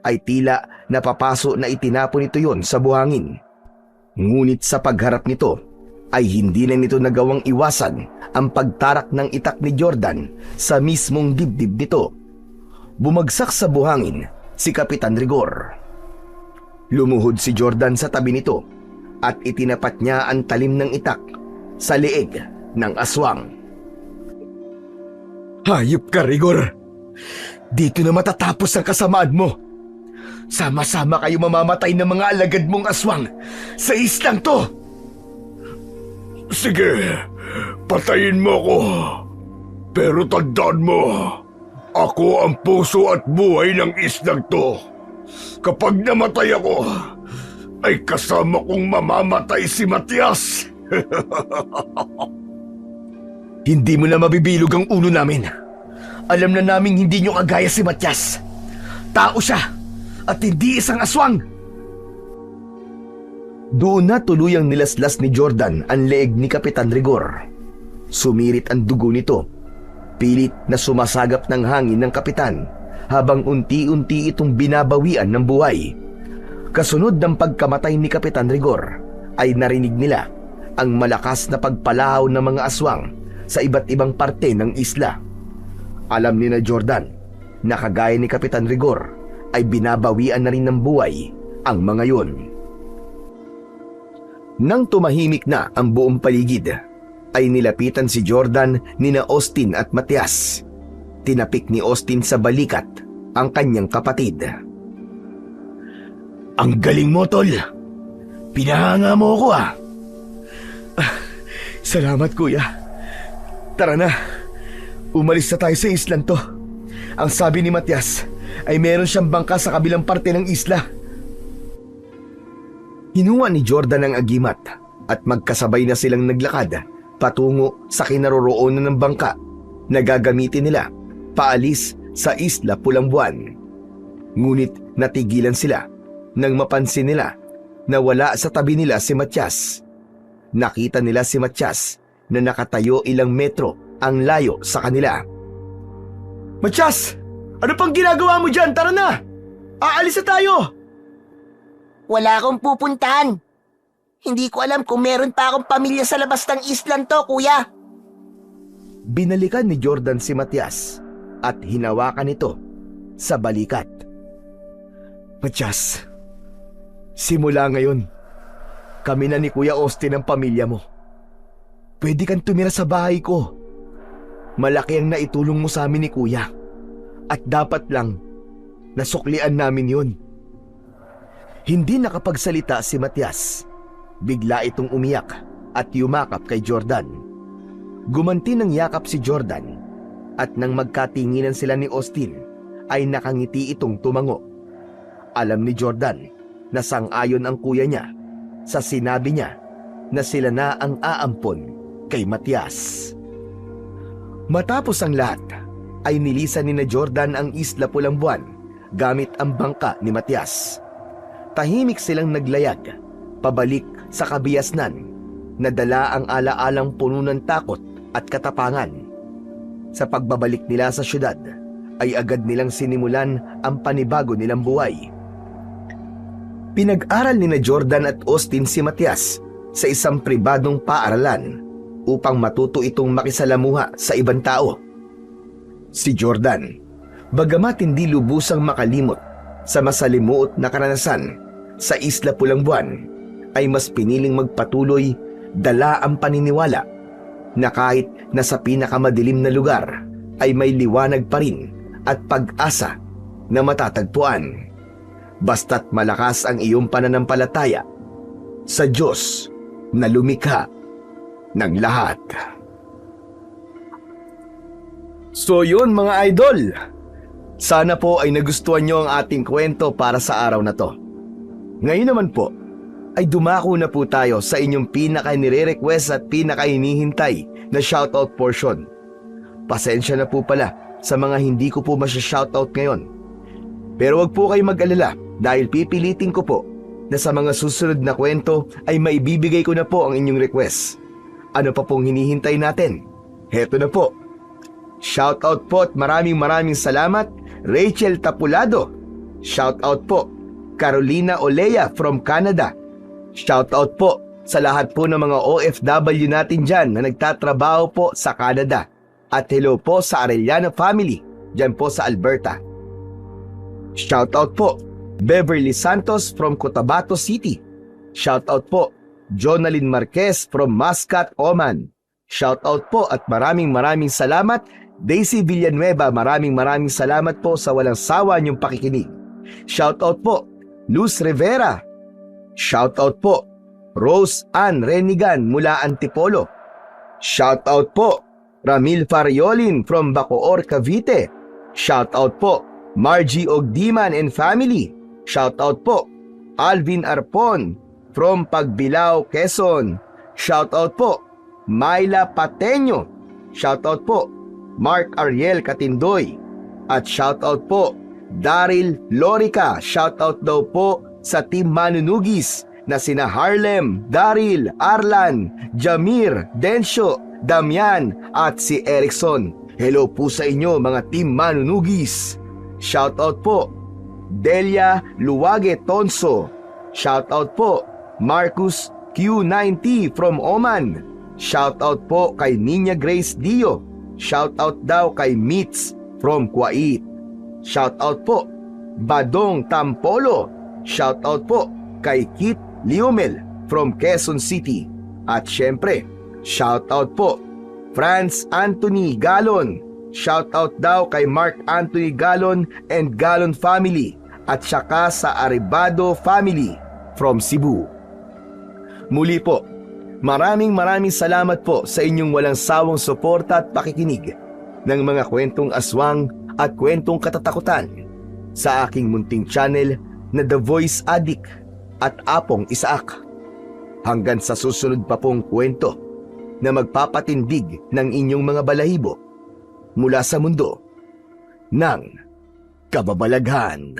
ay tila napapaso na itinapon ito yon sa buhangin. Ngunit sa pagharap nito, ay hindi na nito nagawang iwasan ang pagtarak ng itak ni Jordan sa mismong dibdib nito. Bumagsak sa buhangin si Kapitan Rigor. Lumuhod si Jordan sa tabi nito at itinapat niya ang talim ng itak sa leeg ng aswang. Hayop ka, Rigor! Dito na matatapos ang kasamaan mo. Sama-sama kayo mamamatay ng mga alagad mong aswang sa islang to. Sige, patayin mo ako. Pero tandaan mo, ako ang puso at buhay ng islang to. Kapag namatay ako, ay kasama kong mamamatay si Matias. Hindi mo na mabibilog ang ulo namin. Alam na naming hindi nyo kagaya si Matias. Tao siya at hindi isang aswang. Doon na tuluyang nilaslas ni Jordan ang leeg ni Kapitan Rigor. Sumirit ang dugo nito. Pilit na sumasagap ng hangin ng kapitan habang unti-unti itong binabawian ng buhay. Kasunod ng pagkamatay ni Kapitan Rigor ay narinig nila ang malakas na pagpalahaw ng mga aswang sa iba't ibang parte ng isla. Alam ni na Jordan na kagaya ni Kapitan Rigor ay binabawian na rin ng buhay ang mga yon. Nang tumahimik na ang buong paligid, ay nilapitan si Jordan nina Austin at Matias. Tinapik ni Austin sa balikat ang kanyang kapatid. Ang galing mo, tol. Pinahanga mo ako, ah. Salamat, kuya. Tara na. Umalis na tayo sa islang to. Ang sabi ni Matias ay meron siyang bangka sa kabilang parte ng isla. Hinuha ni Jordan ang agimat at magkasabay na silang naglakad patungo sa kinaroroonan ng bangka na gagamitin nila paalis sa Isla Pulang Buwan. Ngunit natigilan sila nang mapansin nila na wala sa tabi nila si Matias. Nakita nila si Matias na nakatayo ilang metro ang layo sa kanila. Matias! Ano pang ginagawa mo dyan? Tara na! Aalis na tayo! Wala akong pupuntahan. Hindi ko alam kung meron pa akong pamilya sa labas ng islang to, kuya. Binalikan ni Jordan si Matias at hinawakan ito sa balikat. Matias, simula ngayon, kami na ni Kuya Austin ang pamilya mo. Pwede kang tumira sa bahay ko. Malaki ang naitulong mo sa amin ni Kuya. At dapat lang, nasuklian namin yun. Hindi nakapagsalita si Matias. Bigla itong umiyak at yumakap kay Jordan. Gumanti ng yakap si Jordan at nang magkatinginan sila ni Austin ay nakangiti itong tumango. Alam ni Jordan na sang-ayon ang kuya niya sa sinabi niya na sila na ang aampon kay Matias. Matapos ang lahat ay nilisan ni na Jordan ang Isla Pulang Buwan gamit ang bangka ni Matias. Tahimik silang naglayag pabalik sa kabiasnan na dala ang alaalang puno ng takot at katapangan. Sa pagbabalik nila sa syudad ay agad nilang sinimulan ang panibago nilang buhay. Pinag-aral ni na Jordan at Austin si Matias sa isang pribadong paaralan upang matuto itong makisalamuha sa ibang tao. Si Jordan, bagamat hindi lubusang makalimot sa masalimuot na karanasan sa Isla Pulang Buwan, ay mas piniling magpatuloy dala ang paniniwala na kahit nasa pinakamadilim na lugar ay may liwanag pa rin at pag-asa na matatagpuan. Basta't malakas ang iyong pananampalataya sa Diyos na lumikha ng lahat. So yun mga idol, sana po ay nagustuhan nyo ang ating kwento para sa araw na to. Ngayon naman po, ay dumako na po tayo sa inyong pinaka-nire-request at pinaka-hinihintay na shoutout portion. Pasensya na po pala sa mga hindi ko po masya-shoutout ngayon. Pero wag po kayo mag-alala dahil pipilitin ko po na sa mga susunod na kwento ay maibibigay ko na po ang inyong request. Ano pa pong hinihintay natin? Heto na po. Shoutout po at maraming salamat Rachel Tapulado. Shoutout po Carolina Olea from Canada. Shoutout po sa lahat po ng mga OFW natin dyan na nagtatrabaho po sa Canada. At hello po sa Arellano family dyan po sa Alberta. Shoutout po Beverly Santos from Cotabato City. Shoutout po Jonalyn Marquez from Muscat, Oman. Shoutout po at maraming salamat Daisy Villanueva. Maraming salamat po sa walang sawa niyong pakikinig. Shoutout po Luz Rivera. Shoutout po Rose Ann Renigan mula Antipolo. Shoutout po Ramil Fariolin from Bacoor, Cavite. Shoutout po Margie Ogdiman and family. Shoutout po Alvin Arpon from Pagbilao, Quezon. Shoutout po Myla Pateño. Shoutout po Mark Ariel Katindoy. At shoutout po Daryl Lorica. Shoutout daw po sa Team Manunugis na sina Harlem, Daryl, Arlan, Jamir, Densyo, Damian at si Erickson. Hello po sa inyo mga Team Manunugis. Shoutout po Delia Luwage Tonso. Shoutout po Marcus Q90 from Oman. Shoutout po kay Ninya Grace Dio. Shoutout daw kay Mitz from Kuwait. Shoutout po Badong Tampolo. Shoutout po kay Kit Liumel from Quezon City. At syempre, shoutout po Franz Anthony Galon. Shoutout daw kay Mark Anthony Galon and Galon family at saka sa Aribado family from Cebu. Muli po, maraming salamat po sa inyong walang sawang suporta at pakikinig ng mga kwentong aswang at kwentong katatakutan sa aking munting channel na The Voice Addict at Apong Isaak. Hanggang sa susunod pa pong kwento na magpapatindig ng inyong mga balahibo mula sa mundo ng kababalaghan.